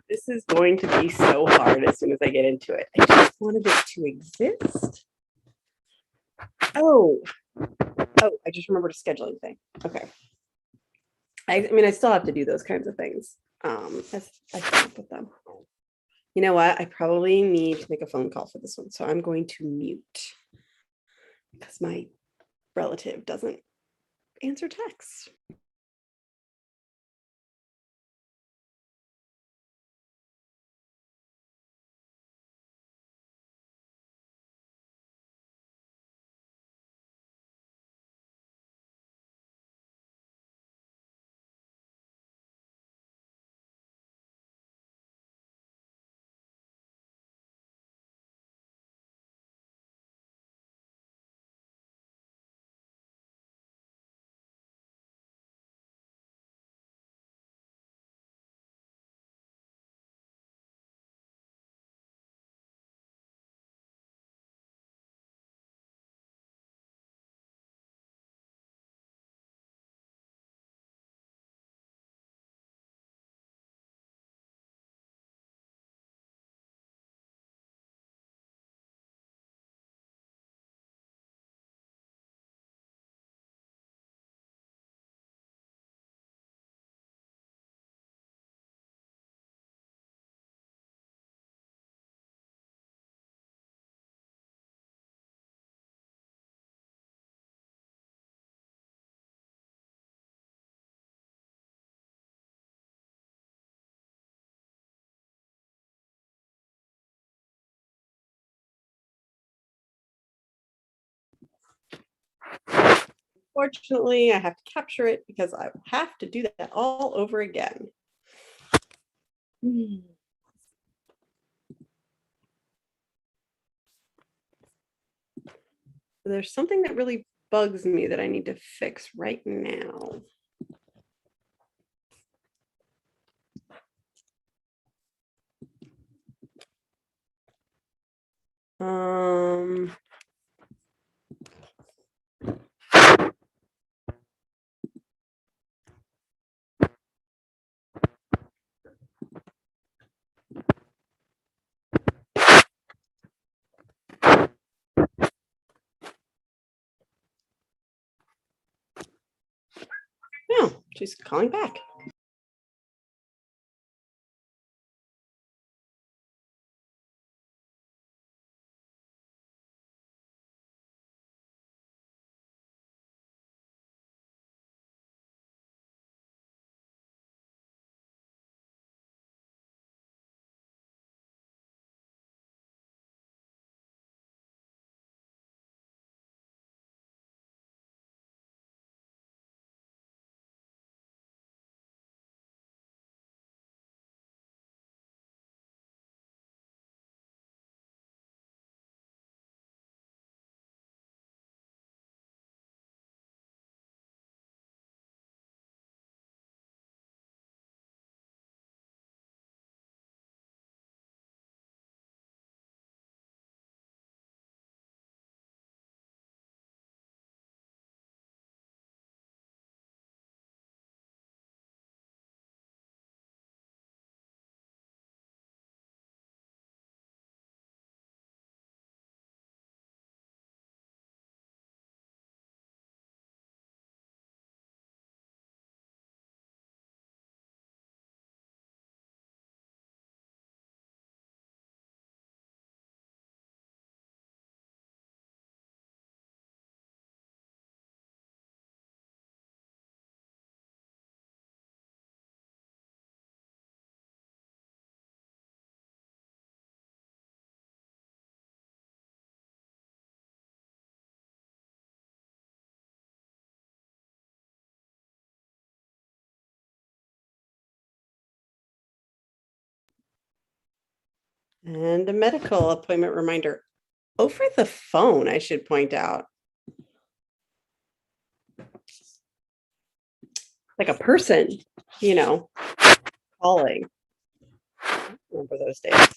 This is going to be so hard as soon as I get into it. I just wanted it to exist. Oh, I just remembered a scheduling thing. Okay. I mean, I still have to do those kinds of things. As I come up with them. You know what? I probably need to make a phone call for this one. So I'm going to mute because my relative doesn't answer texts. Fortunately, I have to capture it because I will have to do that all over again. There's something that really bugs me that I need to fix right now. Um, no, she's calling back. And a medical appointment reminder over the phone, I should point out. Like a person, you know, calling. I remember those days.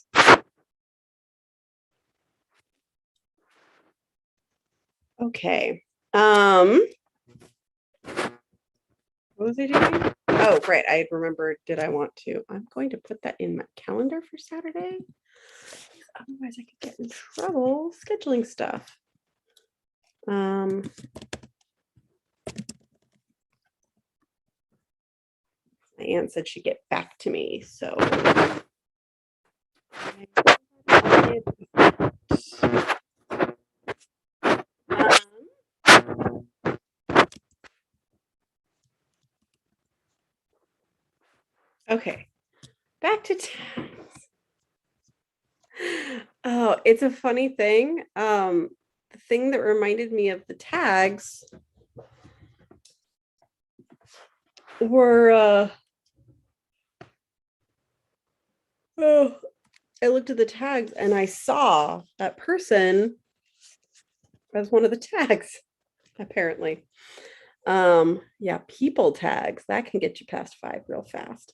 Okay. What was I doing? Oh, right. I remembered. Did I want to? I'm going to put that in my calendar for Saturday. Otherwise, I could get in trouble scheduling stuff. My aunt said she'd get back to me, so. Okay, back to tags. Oh, it's a funny thing. The thing that reminded me of the tags were I looked at the tags and I saw that person as one of the tags, apparently. Yeah, people tags, that can get you past 5 real fast.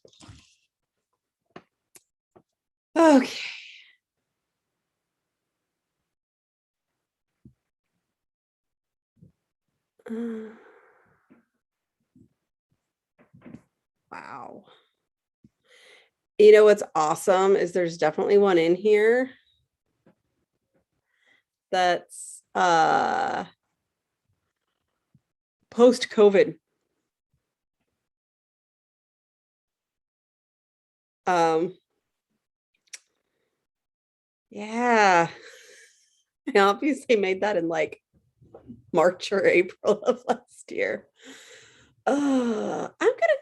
Okay. Wow. You know what's awesome is there's definitely one in here that's post-COVID. Yeah. I obviously made that in like March or April of last year. I'm gonna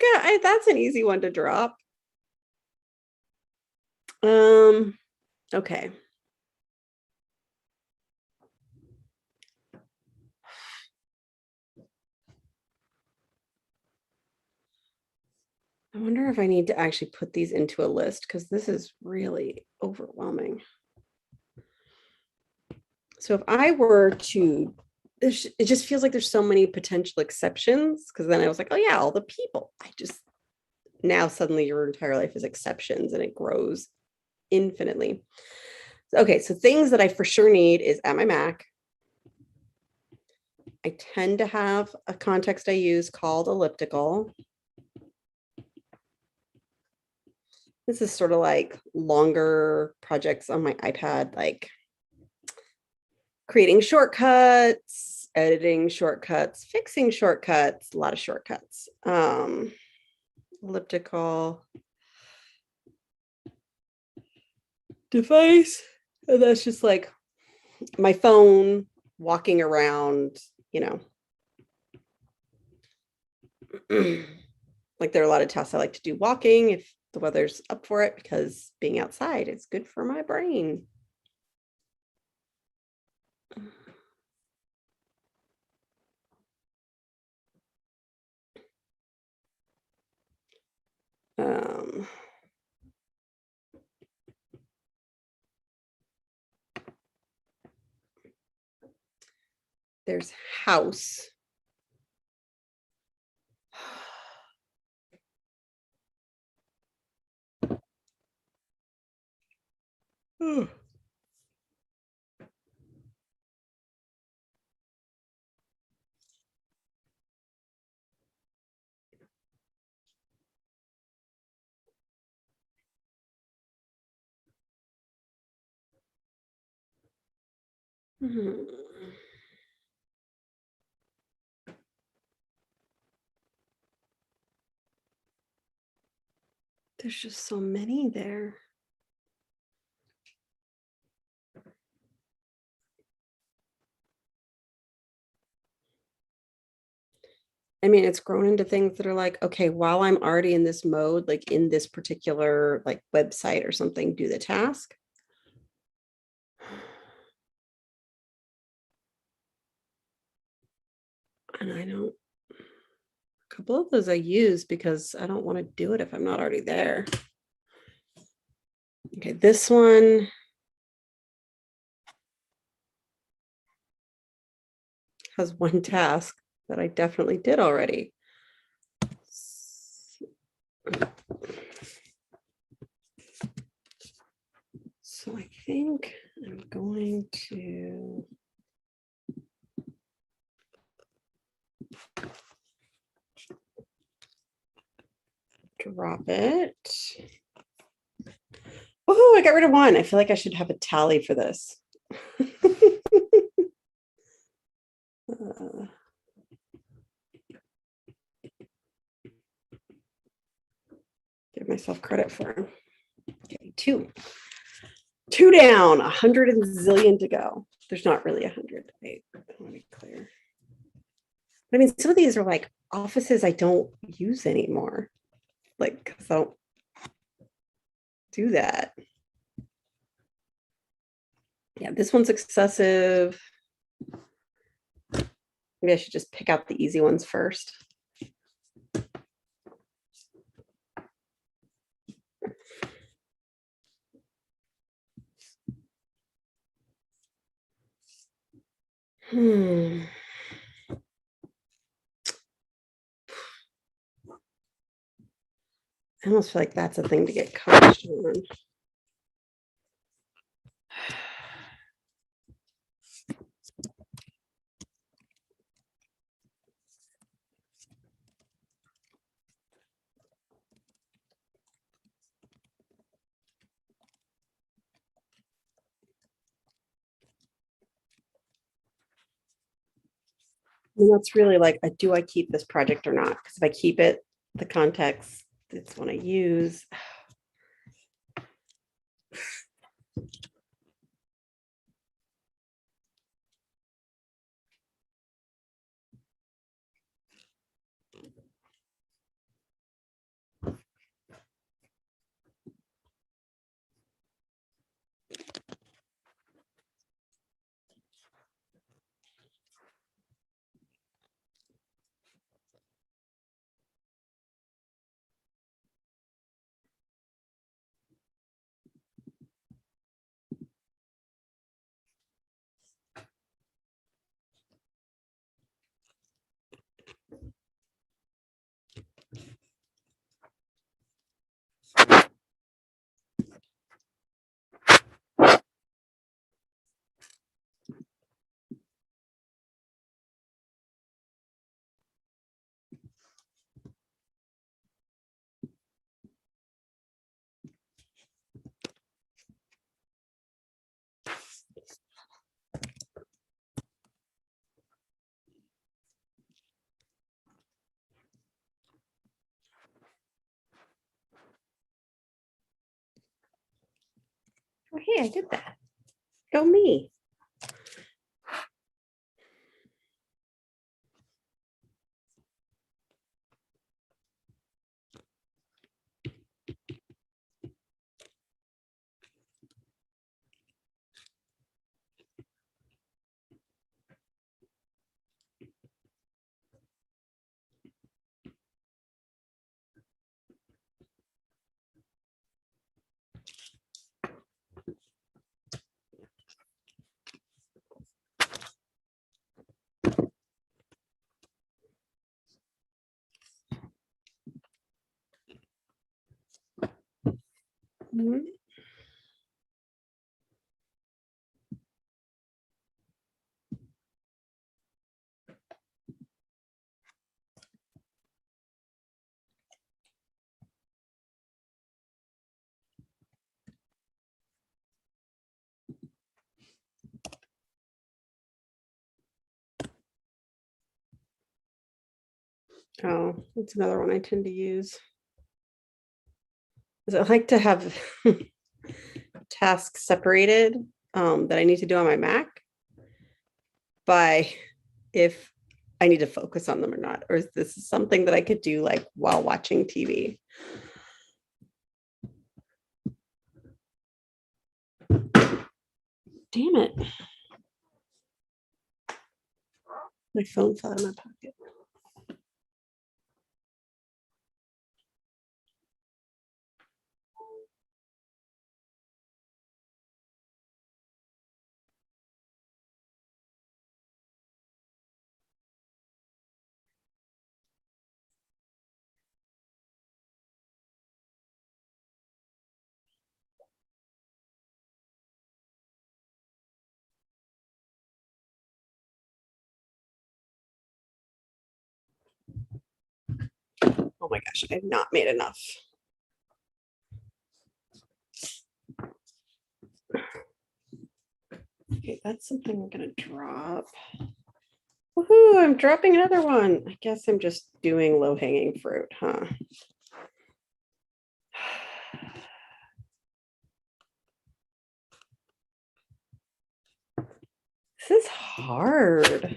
go. That's an easy one to drop. Okay. I wonder if I need to actually put these into a list because this is really overwhelming. So if I were to, it just feels like there's so many potential exceptions because then I was like, oh yeah, all the people. Now suddenly your entire life is exceptions and it grows infinitely. Okay, so things that I for sure need is at my Mac. I tend to have a context I use called elliptical. This is sort of like longer projects on my iPad, like creating shortcuts, editing shortcuts, fixing shortcuts, a lot of shortcuts. Elliptical device. And that's just like my phone, walking around, you know. Like there are a lot of tasks I like to do walking if the weather's up for it because being outside is good for my brain. There's house. There's just so many there. I mean, it's grown into things that are like, okay, while I'm already in this mode, like in this particular like website or something, do the task. And I don't, a couple of those I use because I don't want to do it if I'm not already there. Okay, this one, has one task that I definitely did already. So I think I'm going to drop it. Oh, I got rid of one. I feel like I should have a tally for this. Give myself credit for. Okay, two down, 100 and zillion to go. There's not really 100. Wait, I want to be clear. I mean, some of these are like offices I don't use anymore. Like, because I don't do that. Yeah, this one's excessive. Maybe I should just pick out the easy ones first. I almost feel like that's a thing to get coached on. And that's really like, do I keep this project or not? Because if I keep it, the context, it's one I use. Oh, hey, I did that. Go me. Mhm. Oh, that's another one I tend to use. Is I like to have tasks separated that I need to do on my Mac by if I need to focus on them or not, or is this something that I could do like while watching TV? Damn it. My phone fell out of my pocket. Oh my gosh, I've not made enough. Okay, that's something I'm gonna drop. Woohoo, I'm dropping another one. I guess I'm just doing low-hanging fruit, huh? This is hard.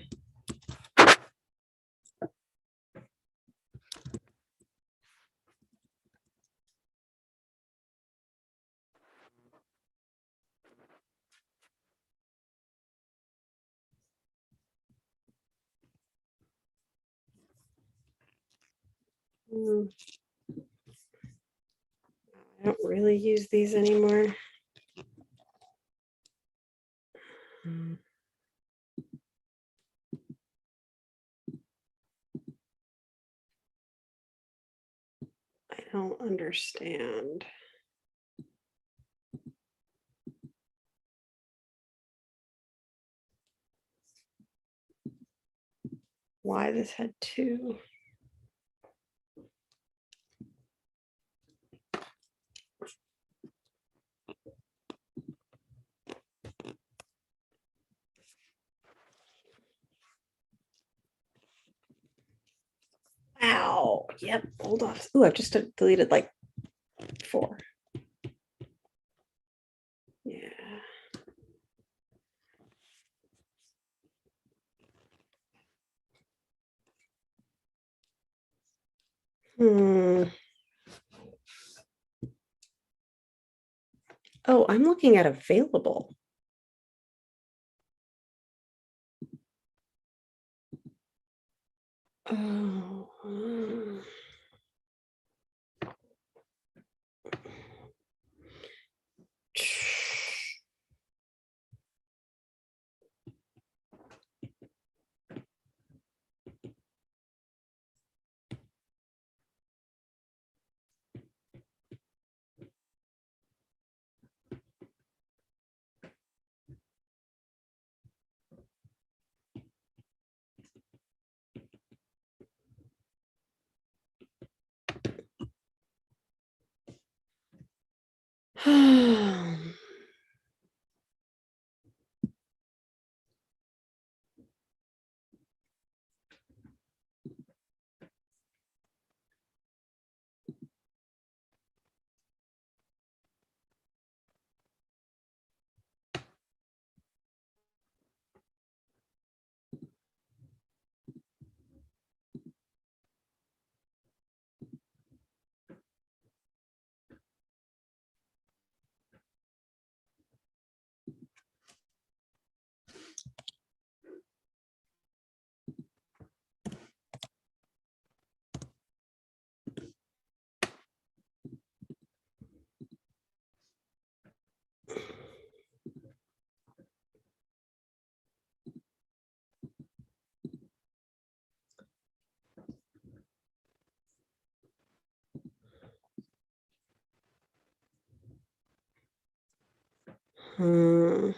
I don't really use these anymore. I don't understand. Why this had two. Ow. Yep. Hold on. Oh, I've just deleted like 4. Yeah. Oh, I'm looking at available. Oh. Hmm.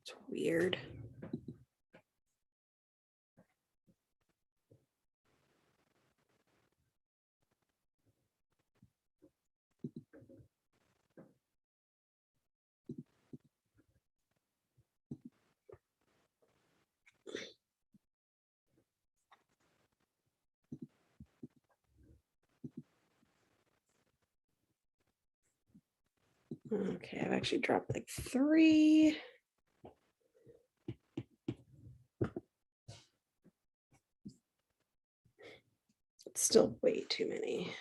It's weird. Okay, I've actually dropped like 3. It's still way too many.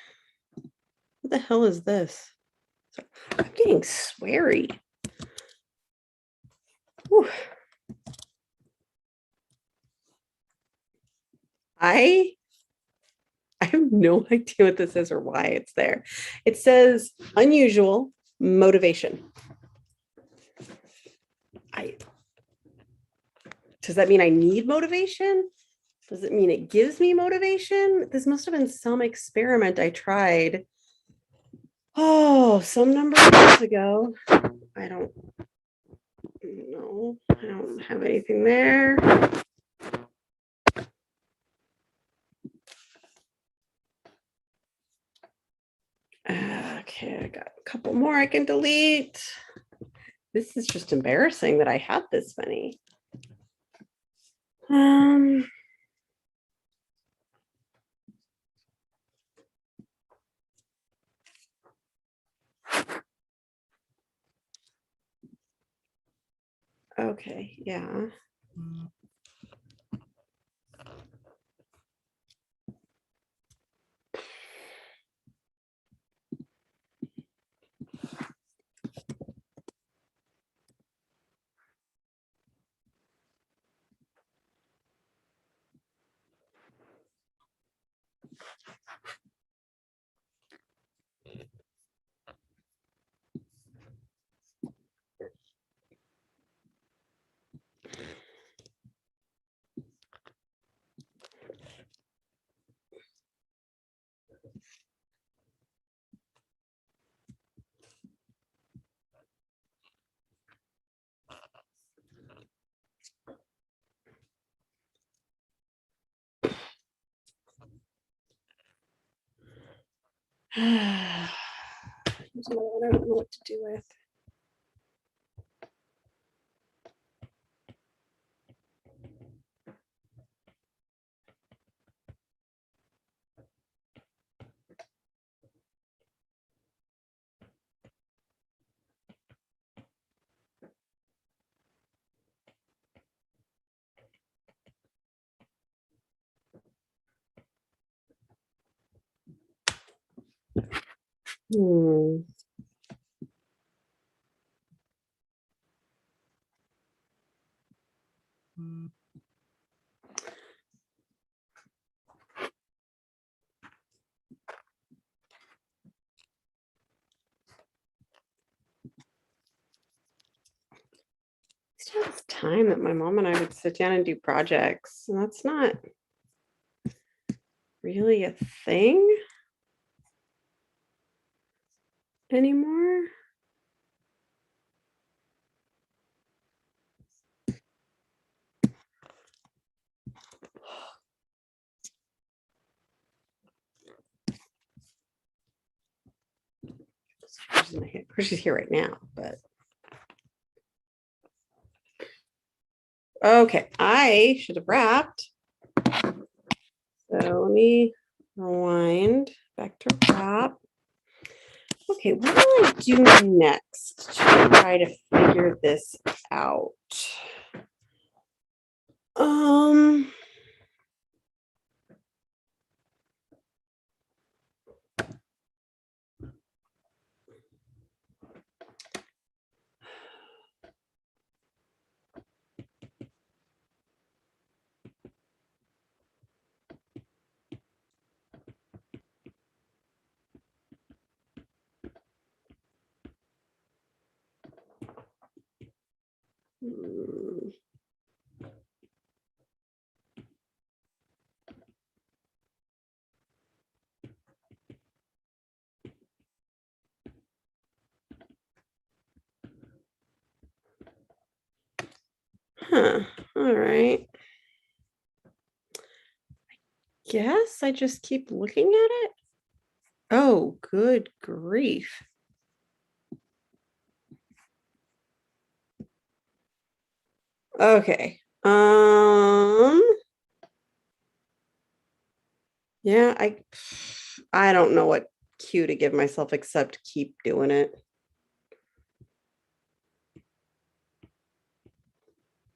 What the hell is this? I'm getting sweary. Whew. I I have no idea what this is or why it's there. It says unusual motivation. Does that mean I need motivation? Does it mean it gives me motivation? This must have been some experiment I tried. Oh, some number of years ago. I don't know. I don't have anything there. Okay, I got a couple more I can delete. This is just embarrassing that I had this many. Okay, yeah. Here's another one I don't know what to do with. Still this time that my mom and I would sit down and do projects, and that's not really a thing anymore. Of course, she's here right now, but okay, I should have wrapped. So let me rewind back to wrap. Okay, what do I do next to try to figure this out? Huh. All right. Guess I just keep looking at it. Oh, good grief. Okay. Yeah, I don't know what cue to give myself except keep doing it.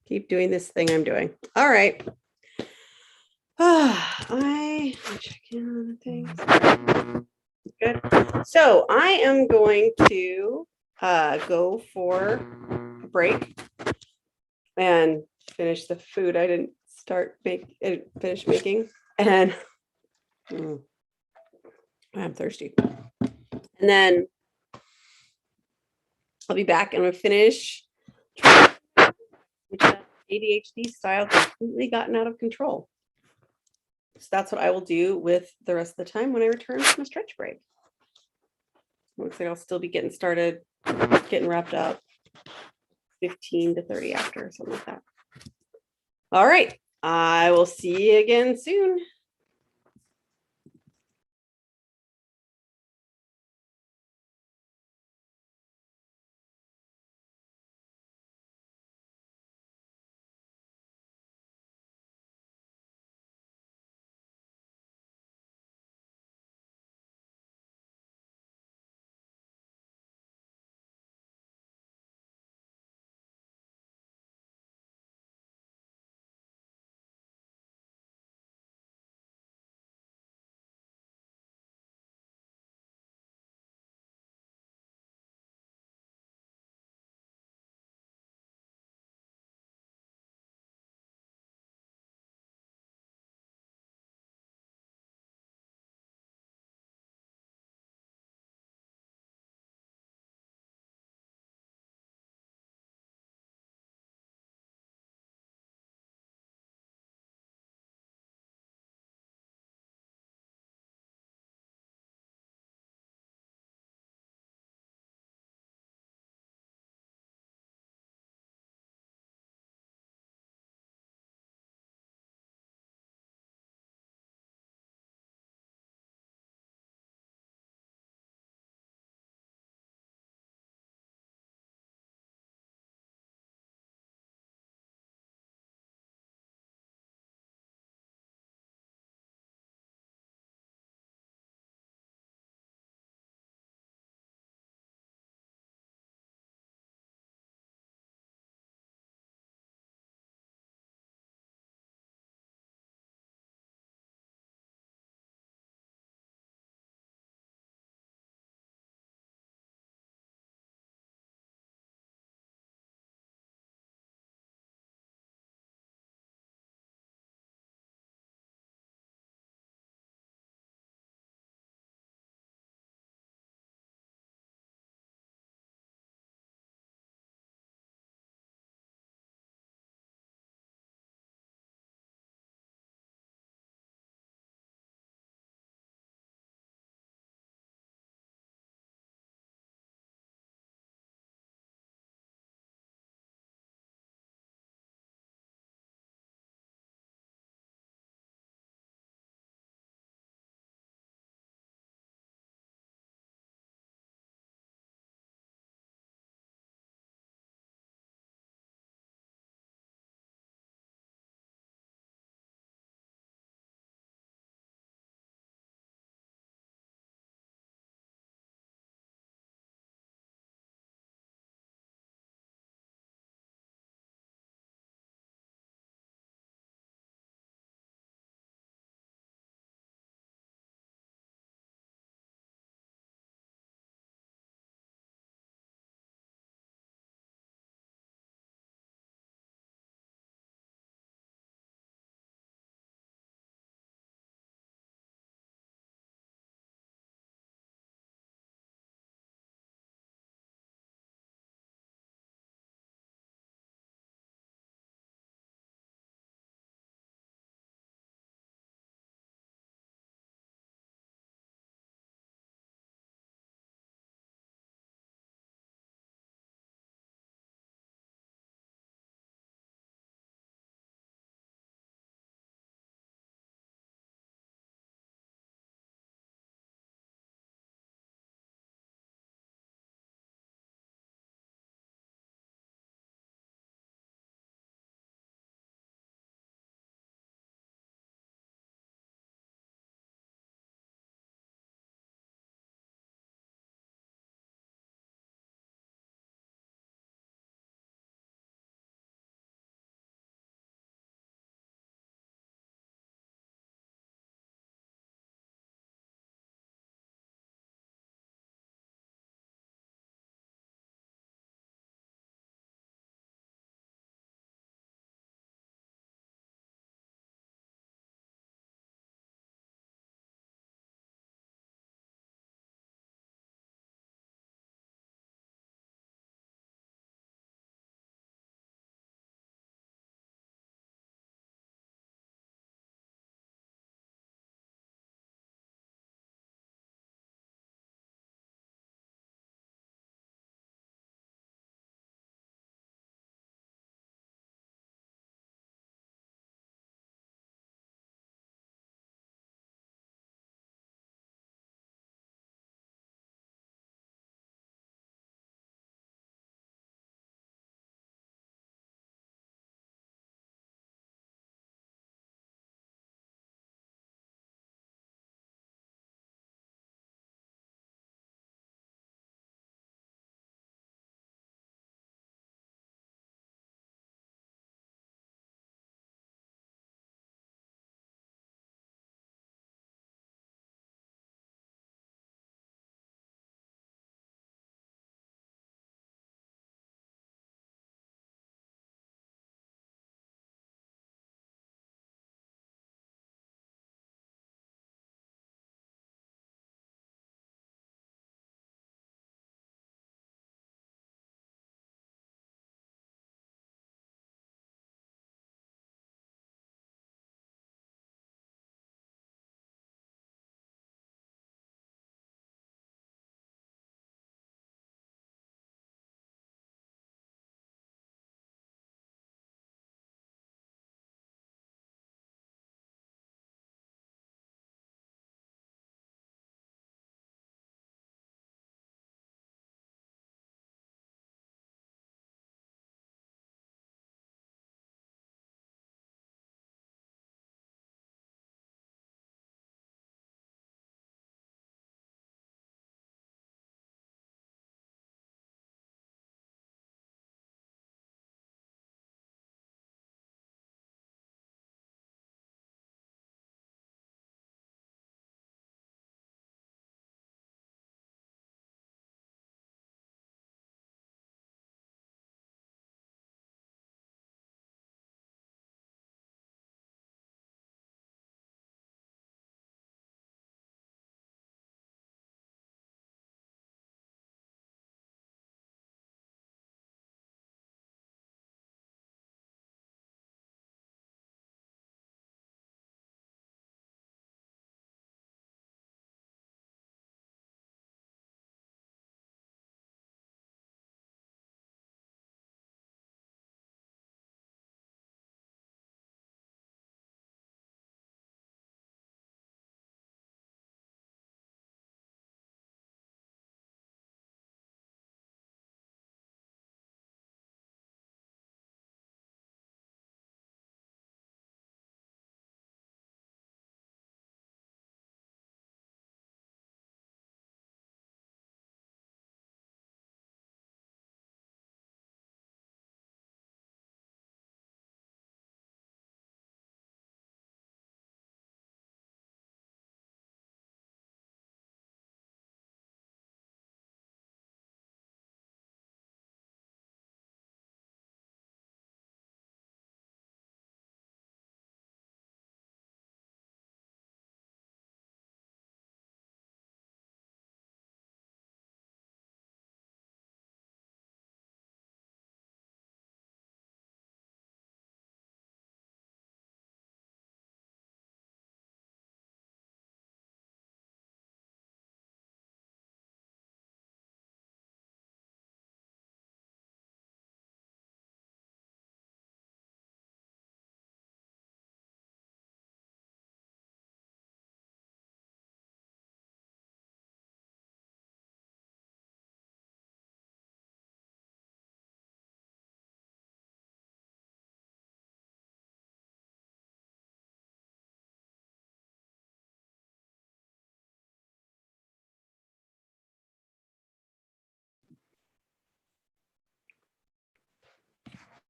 Keep doing this thing I'm doing. All right. I check in on the things. Good. So I am going to go for a break and finish the food I didn't finish making. And I'm thirsty. And then I'll be back and we'll finish which ADHD style completely gotten out of control. So that's what I will do with the rest of the time when I return from a stretch break. Looks like I'll still be getting started, getting wrapped up 15 to 30 after, something like that. All right. I will see you again soon.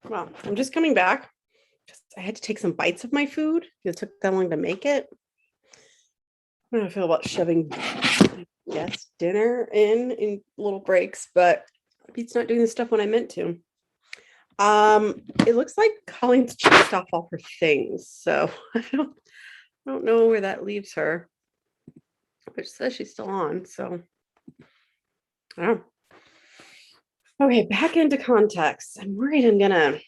Well, I'm just coming back. I had to take some bites of my food. It took that long to make it. I don't feel about shoving dinner in little breaks, but Pete's not doing the stuff when I meant to. It looks like Colleen's checked off all her things, so I don't know where that leaves her. But she says she's still on, so I don't know. Okay, back into context. I'm worried I'm gonna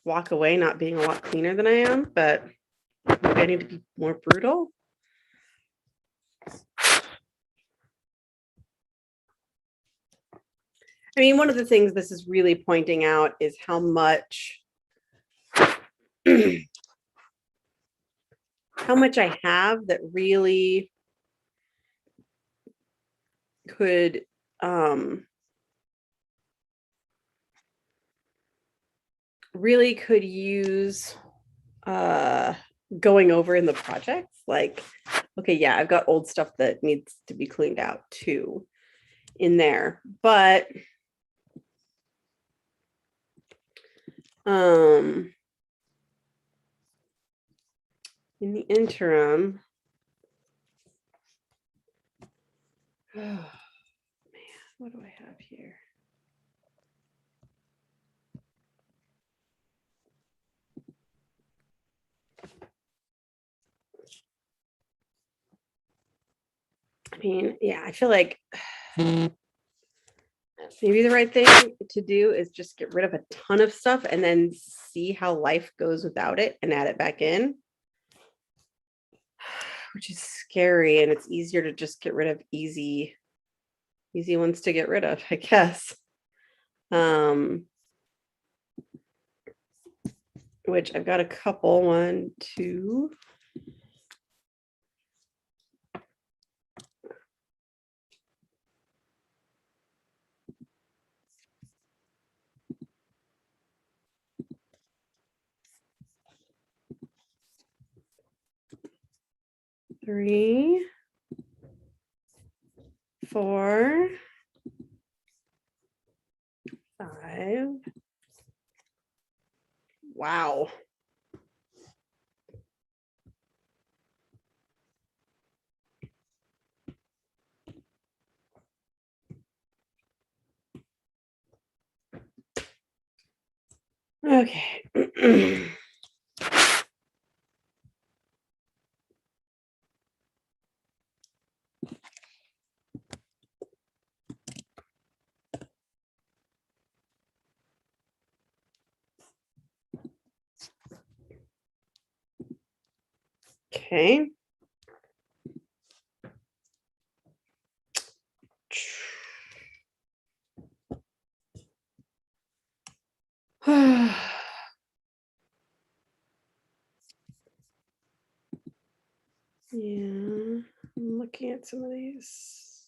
walk away not being a lot cleaner than I am, but maybe I need to be more brutal. I mean, one of the things this is really pointing out is how much how much I have that really could use going over in the projects. Like, okay, yeah, I've got old stuff that needs to be cleaned out too in there, but in the interim, oh man, what do I have here? I mean, yeah, I feel like maybe the right thing to do is just get rid of a ton of stuff and then see how life goes without it and add it back in, which is scary. And it's easier to just get rid of easy ones to get rid of, I guess. Which I've got a couple, 1, 2. Three, 4, 5. Wow. Okay. Okay. Yeah, I'm looking at some of these.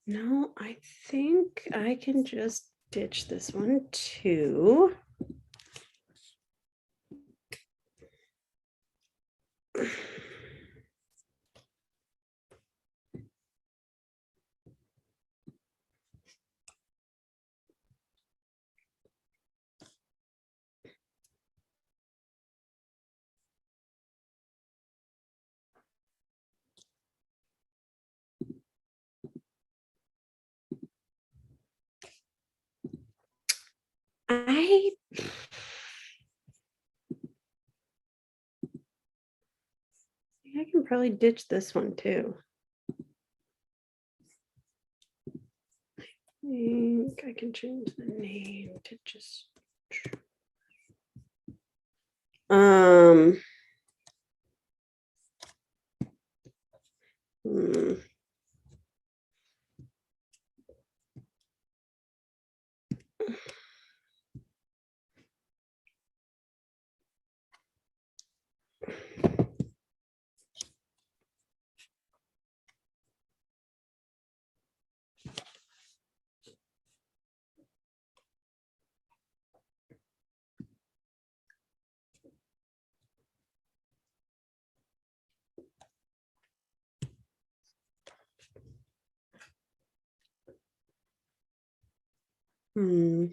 No, I think I can just ditch this one too. I can probably ditch this one too. I think I can change the name to just hmm. Hmm.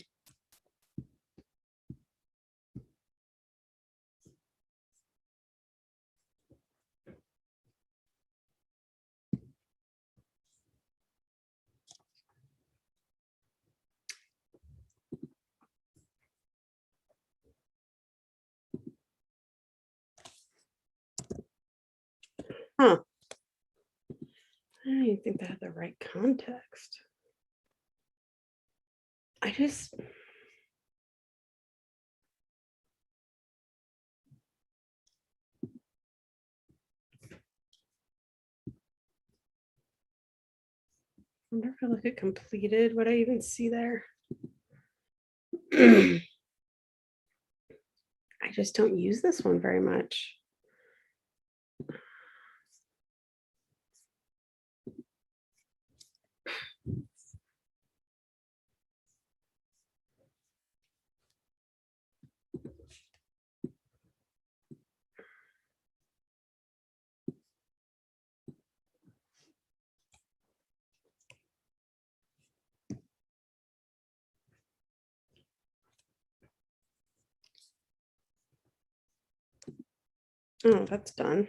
Huh. I don't even think they have the right context. I just, wonder if I look at completed, what I even see there. I just don't use this one very much. Oh, that's done.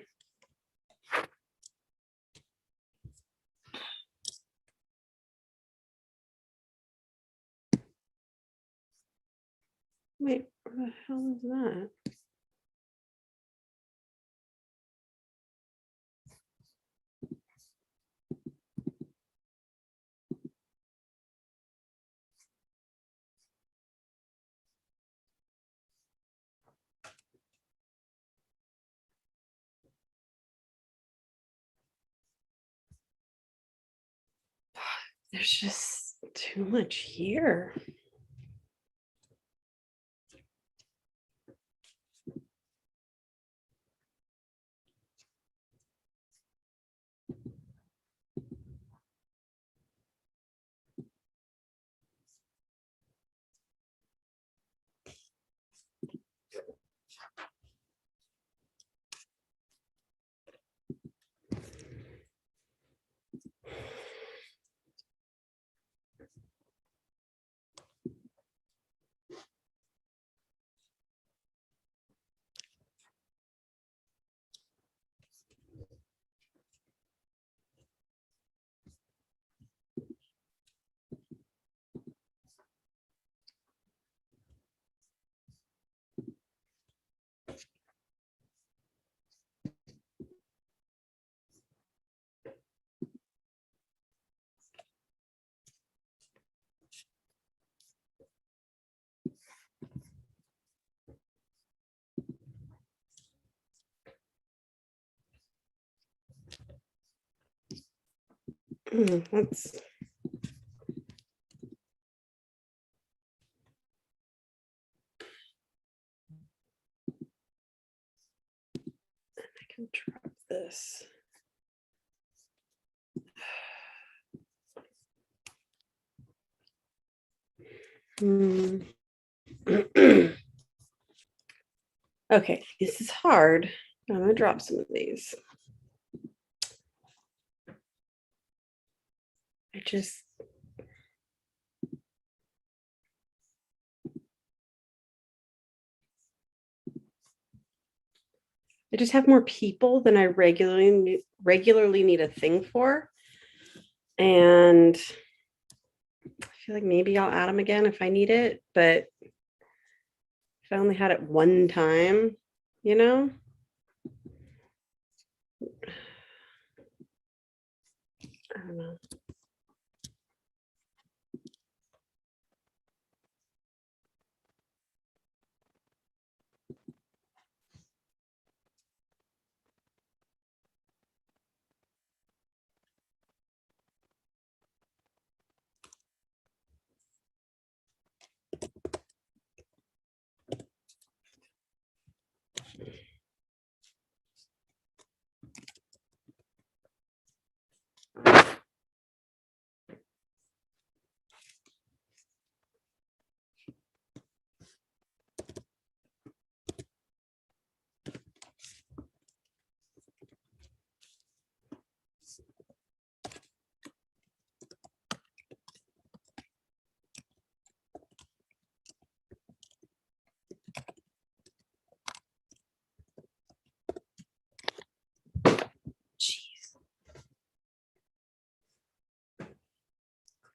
Wait, what the hell is that? There's just too much here. Let's. I can drop this. Okay, this is hard. I'm gonna drop some of these. I just have more people than I regularly need a thing for. And I feel like maybe I'll add them again if I need it, but if I only had it one time, you know? I don't know.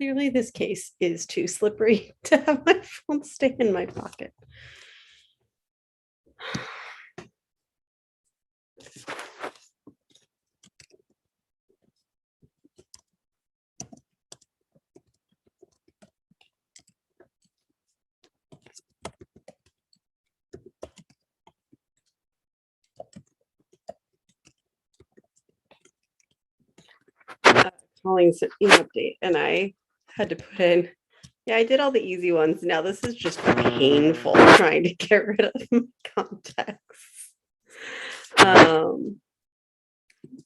clearly this case is too slippery to have my phone stay in my pocket. Calling sent me an update and I had to put in, yeah, I did all the easy ones. Now this is just painful trying to get rid of my contacts.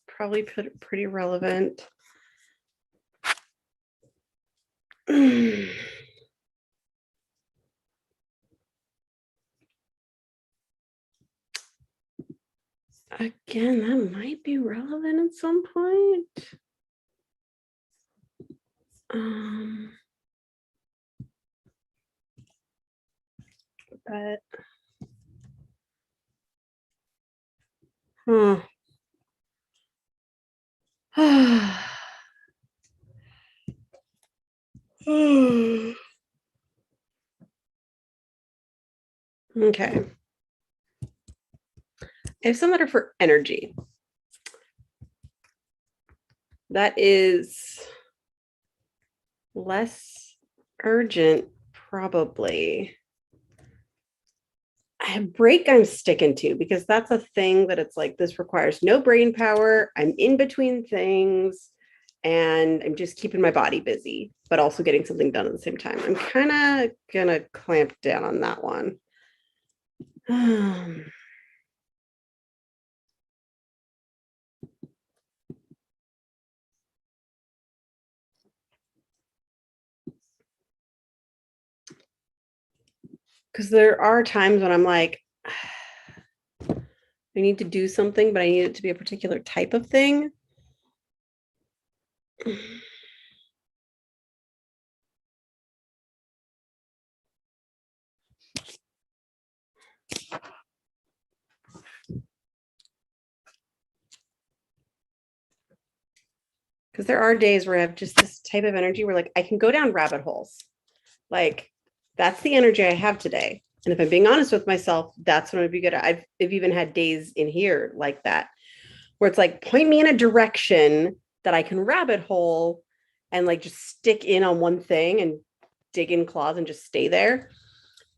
Probably pretty relevant. Again, that might be relevant at some point. But okay. I have some that are for energy. That is less urgent, probably. A break I'm sticking to because that's a thing that it's like, this requires no brain power. I'm in between things and I'm just keeping my body busy, but also getting something done at the same time. I'm kind of gonna clamp down on that one. Because there are times when I'm like, I need to do something, but I need it to be a particular type of thing. Because there are days where I have just this type of energy where like I can go down rabbit holes. Like that's the energy I have today. And if I'm being honest with myself, that's what I'd be good at. I've even had days in here like that, where it's like, point me in a direction that I can rabbit hole and like just stick in on one thing and dig in claws and just stay there.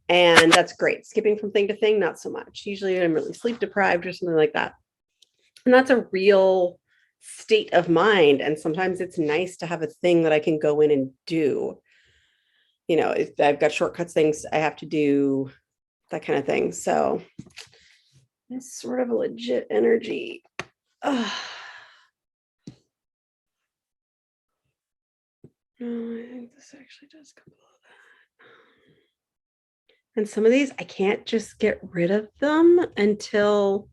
And that's great. Skipping from thing to thing, not so much. Usually I'm really sleep deprived or something like that. And that's a real state of mind. And sometimes it's nice to have a thing that I can go in and do. You know, if I've got shortcuts, things I have to do, that kind of thing. So it's sort of a legit energy. No, I think this actually does come below that. And some of these, I can't just get rid of them until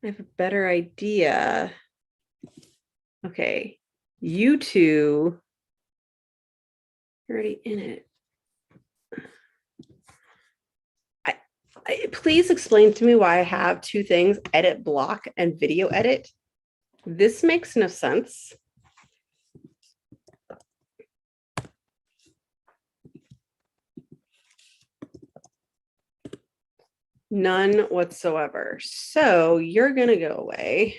I have a better idea. Okay, you two are already in it. Please explain to me why I have two things, edit block and video edit. This makes no sense. None whatsoever. So you're going to go away.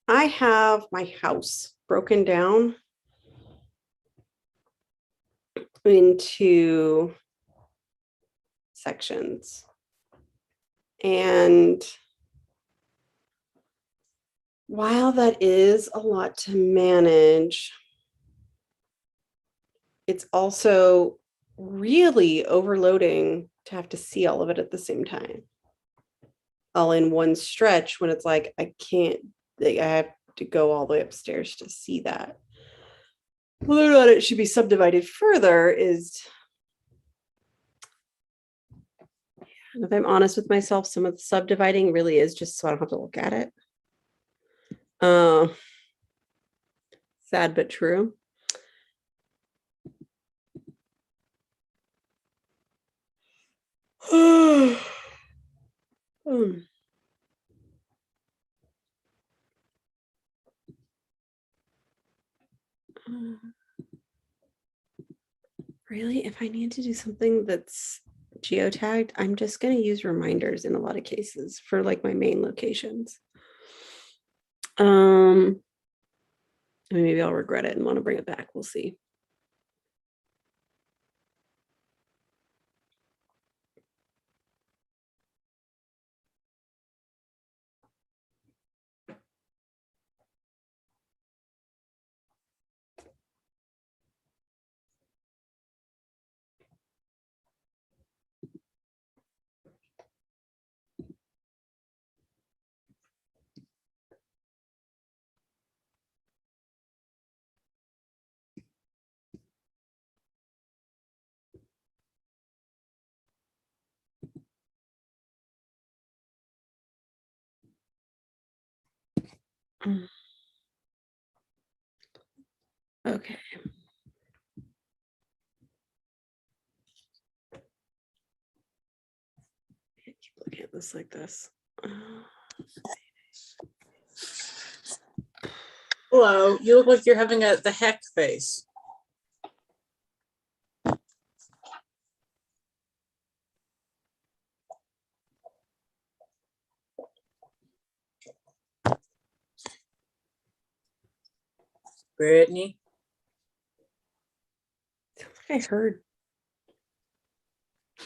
I have my house broken down into sections. And while that is a lot to manage, it's also really overloading to have to see all of it at the same time, all in one stretch, when it's like, I have to go all the way upstairs to see that. Whether or not it should be subdivided further is, and if I'm honest with myself, some of the subdividing really is just so I don't have to look at it. Sad but true. Really, if I need to do something that's geotagged, I'm just going to use reminders in a lot of cases for like my main locations. Maybe I'll regret it and want to bring it back. We'll see. Okay. I keep looking at this like this. Hello, you look like you're having the heck face. Brittany? Sounds like I heard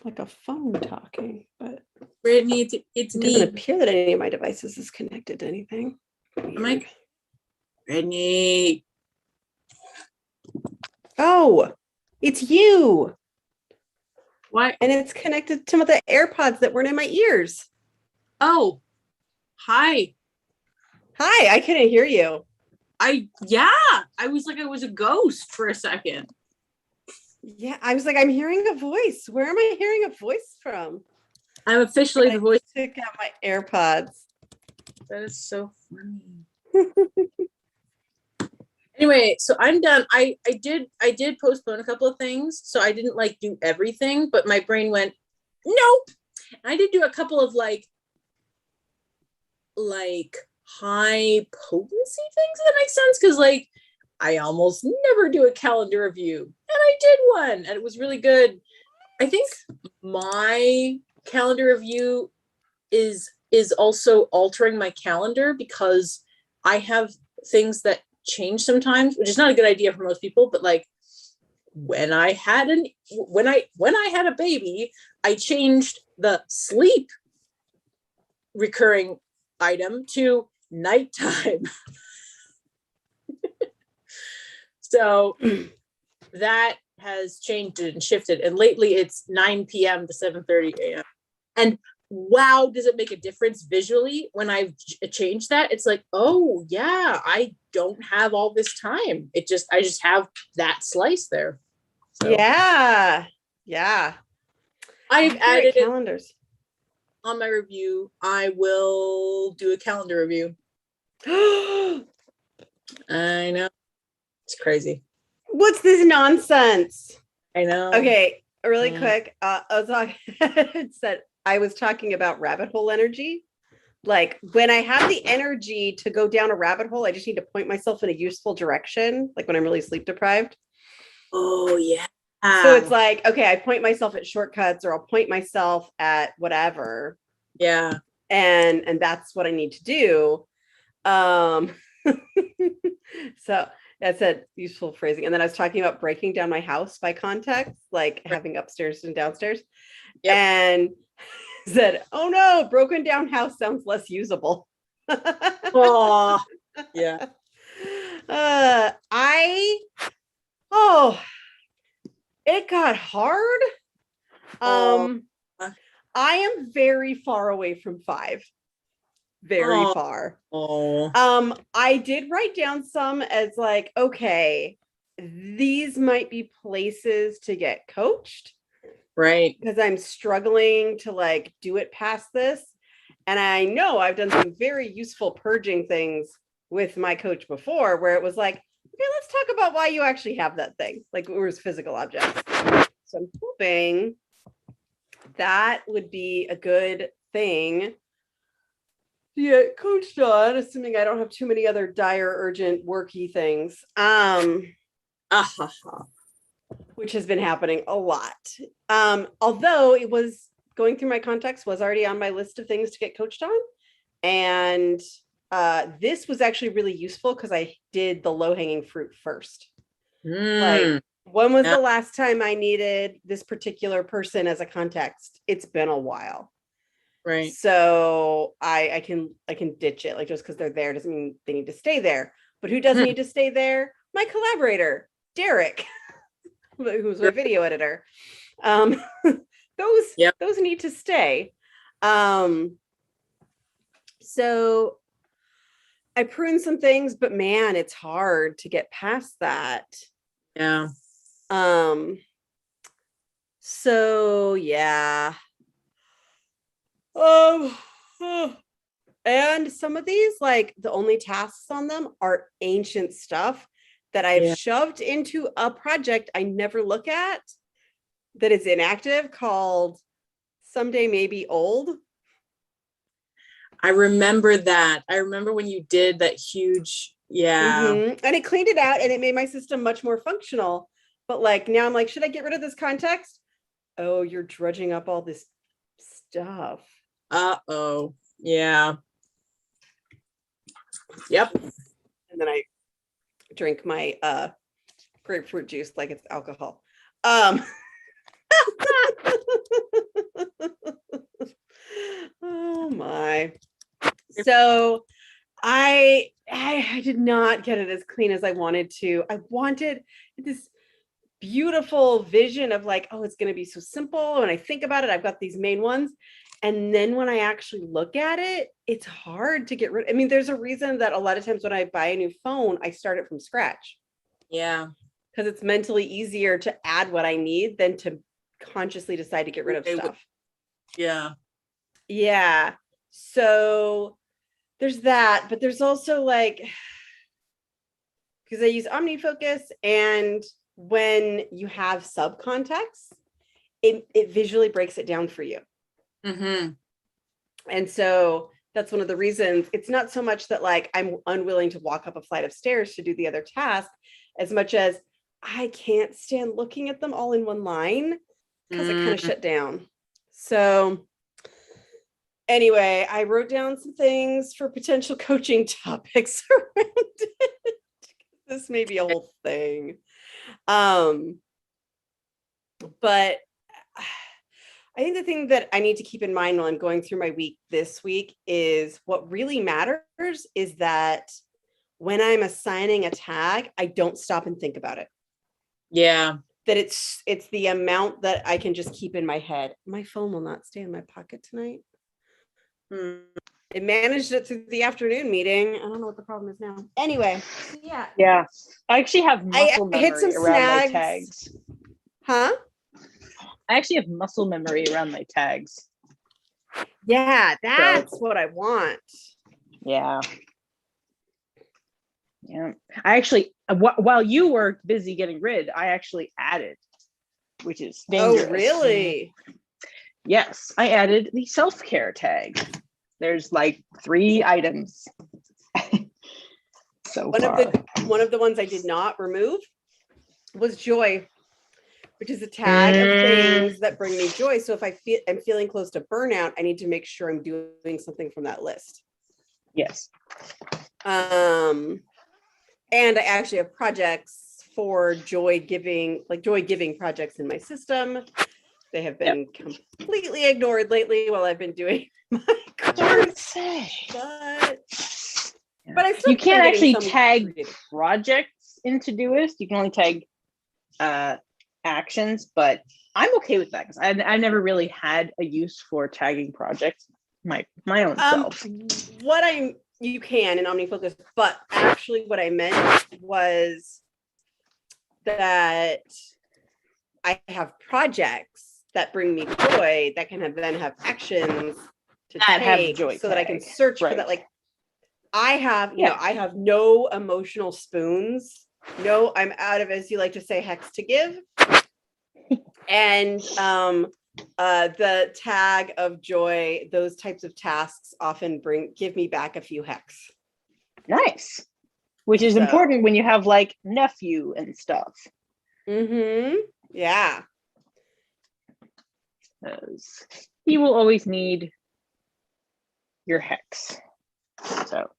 like a phone talking, but Brittany, it's it me. doesn't appear that any of my devices is connected to anything. Am Brittany? Oh, it's you. What? And it's connected to the AirPods that weren't in my ears. Oh, hi. Hi, I couldn't hear you. I was like, I was a ghost for a second. Yeah, I was like, I'm hearing a voice. Where am I hearing a voice from? I'm officially the voice. I took out my AirPods. That is so funny. Anyway, so I'm done. I did postpone a couple of things, so I didn't like do everything, but my brain went, nope. And I did do a couple of like high potency things, if that makes sense, because like I almost never do a calendar review, and I did one, and it was really good. I think my calendar review is also altering my calendar because I have things that change sometimes, which is not a good idea for most people, but like when I had a baby, I changed the sleep recurring item to nighttime. So that has changed and shifted, and lately it's 9 p.m. to 7:30 a.m. and wow, does it make a difference visually when I've changed that? It's like, oh yeah, I don't have all this time. I just have that slice there. So, yeah. I've added calendars on my review. I will do a calendar review. I know, it's crazy. What's this nonsense? I know. Okay, really quick. I was talking about rabbit hole energy. Like when I have the energy to go down a rabbit hole, I just need to point myself in a useful direction. Like when I'm really sleep deprived. Oh yeah. So it's like, okay, I point myself at shortcuts, or I'll point myself at whatever. Yeah. And that's what I need to do. So that's a useful phrasing. And then I was talking about breaking down my house by context, like having upstairs and downstairs. and said, "Oh no, broken down house sounds less usable." Oh, yeah. It got hard. Oh. I am very far away from 5. Very far. I did write down some as like, okay, these might be places to get coached. Right. Because I'm struggling to like do it past this. And I know I've done some very useful purging things with my coach before where it was like, okay, let's talk about why you actually have that thing, like it was physical objects. So I'm hoping that would be a good thing to get coached on, assuming I don't have too many other dire, urgent, worky things. Which has been happening a lot. Although it was going through my contacts was already on my list of things to get coached on. And this was actually really useful because I did the low-hanging fruit first. Like, when was the last time I needed this particular person as a context? It's been a while. Right. So I can ditch it. Like, just because they're there doesn't mean they need to stay there. But who does need to stay there? My collaborator, Derek, who's my video editor. Those need to stay. So I pruned some things, but man, it's hard to get past that. Yeah. So yeah. And some of these, like the only tasks on them are ancient stuff that I've shoved into a project I never look at that is inactive called Someday Maybe Old. I remember that. I remember when you did that huge, And it cleaned it out and it made my system much more functional. But like now I'm like, should I get rid of this context? Oh, you're drudging up all this stuff. Uh-oh. Yeah. Yep. And then I drink my grapefruit juice like it's alcohol. Oh my. So I did not get it as clean as I wanted to. I wanted this beautiful vision of like, oh, it's going to be so simple. When I think about it, I've got these main ones. And then when I actually look at it, it's hard to get rid. I mean, there's a reason that a lot of times when I buy a new phone, I start it from scratch. Yeah. Because it's mentally easier to add what I need than to consciously decide to get rid of stuff. Yeah. Yeah. So there's that, but there's also like, because I use OmniFocus, and when you have subcontexts, it visually breaks it down for you. And so that's one of the reasons. It's not so much that like I'm unwilling to walk up a flight of stairs to do the other task, as much as I can't stand looking at them all in one line because I kind of shut down. So anyway, I wrote down some things for potential coaching topics around it. This may be a whole thing. But I think the thing that I need to keep in mind while I'm going through my week this week is what really matters is that when I'm assigning a tag, I don't stop and think about it. Yeah. That it's the amount that I can just keep in my head. My phone will not stay in my pocket tonight. It managed it through the afternoon meeting. I don't know what the problem is now. Anyway, yeah. Yeah. I actually have muscle memory hit some around snags. my tags. Huh? I actually have muscle memory around my tags. Yeah, that's what I want. Yeah. Yeah. I actually, while you were busy getting rid, I actually added, which is dangerous. Oh, really? Yes. I added the self-care tag. There's like 3 items. So one of the ones I did not remove was joy, which is a tag of things that bring me joy. So if I'm feeling close to burnout, I need to make sure I'm doing something from that list. Yes. And I actually have projects for joy giving projects in my system. They have been completely ignored lately while I've been doing my course. But I still you can't am actually getting some tag creative. projects in Todoist. You can only tag actions, but I'm okay with that because I never really had a use for tagging projects my own self. You can in OmniFocus, but actually what I meant was that I have projects that bring me joy that can then have actions to That have take joy so that I can tag, search for right. that. Like I have, Yeah. I have no emotional spoons. No, I'm out of, as you like to say, hex to give. And the tag of joy, those types of tasks often give me back a few hex. Nice. Which is So. important when you have like nephew and stuff. Mm-hmm. Yeah. Because he will always need your hex. So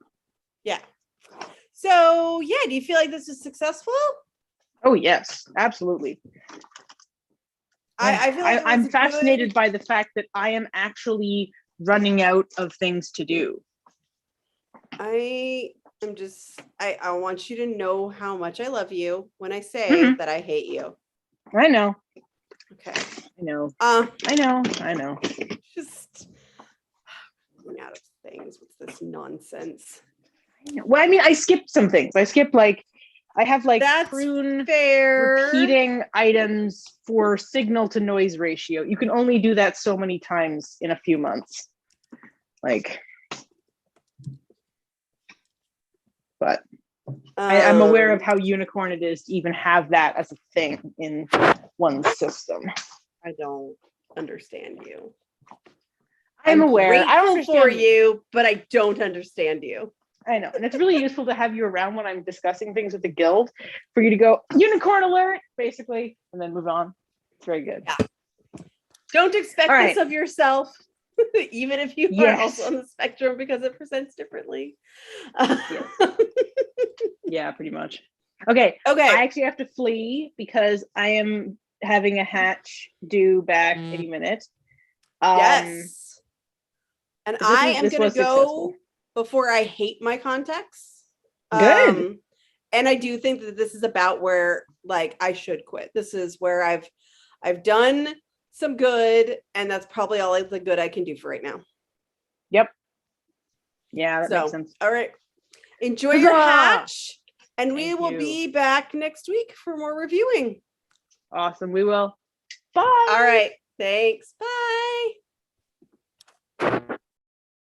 Yeah. So yeah, do you feel like this is successful? oh yes, absolutely. I feel like I'm fascinated by the fact that I am actually running out of things to do. I want you to know how much I love you when I say that I hate you. I know. Okay. I know. I know. Just running out of things. What's this nonsense? Well, I mean, I skipped some things. I have like That's prune fair. repeating items for signal to noise ratio. You can only do that so many times in a few months. But I'm aware of how unicorn it is to even have that as a thing in one's system. I don't understand you. I'm aware. I don't understand for you, but I don't understand you. I know. And it's really useful to have you around when I'm discussing things with the guild for you to go, unicorn alert, basically, and then move on. It's very good. Yeah. Don't expect this of yourself, even if you are also on the spectrum, because it presents differently. Yeah, pretty much. Okay. I actually have to flee because I am having a hatch due back any minute. Yes. And I am going to go successful. before I hate my contexts. Good. And I do think that this is about where like I should quit. This is where I've done some good, and that's probably all the good I can do for right now. Yep. Yeah, that makes sense. All right. Enjoy your hatch, and we will be back next week for more reviewing. Awesome. We will. Bye. All right. Thanks. Bye.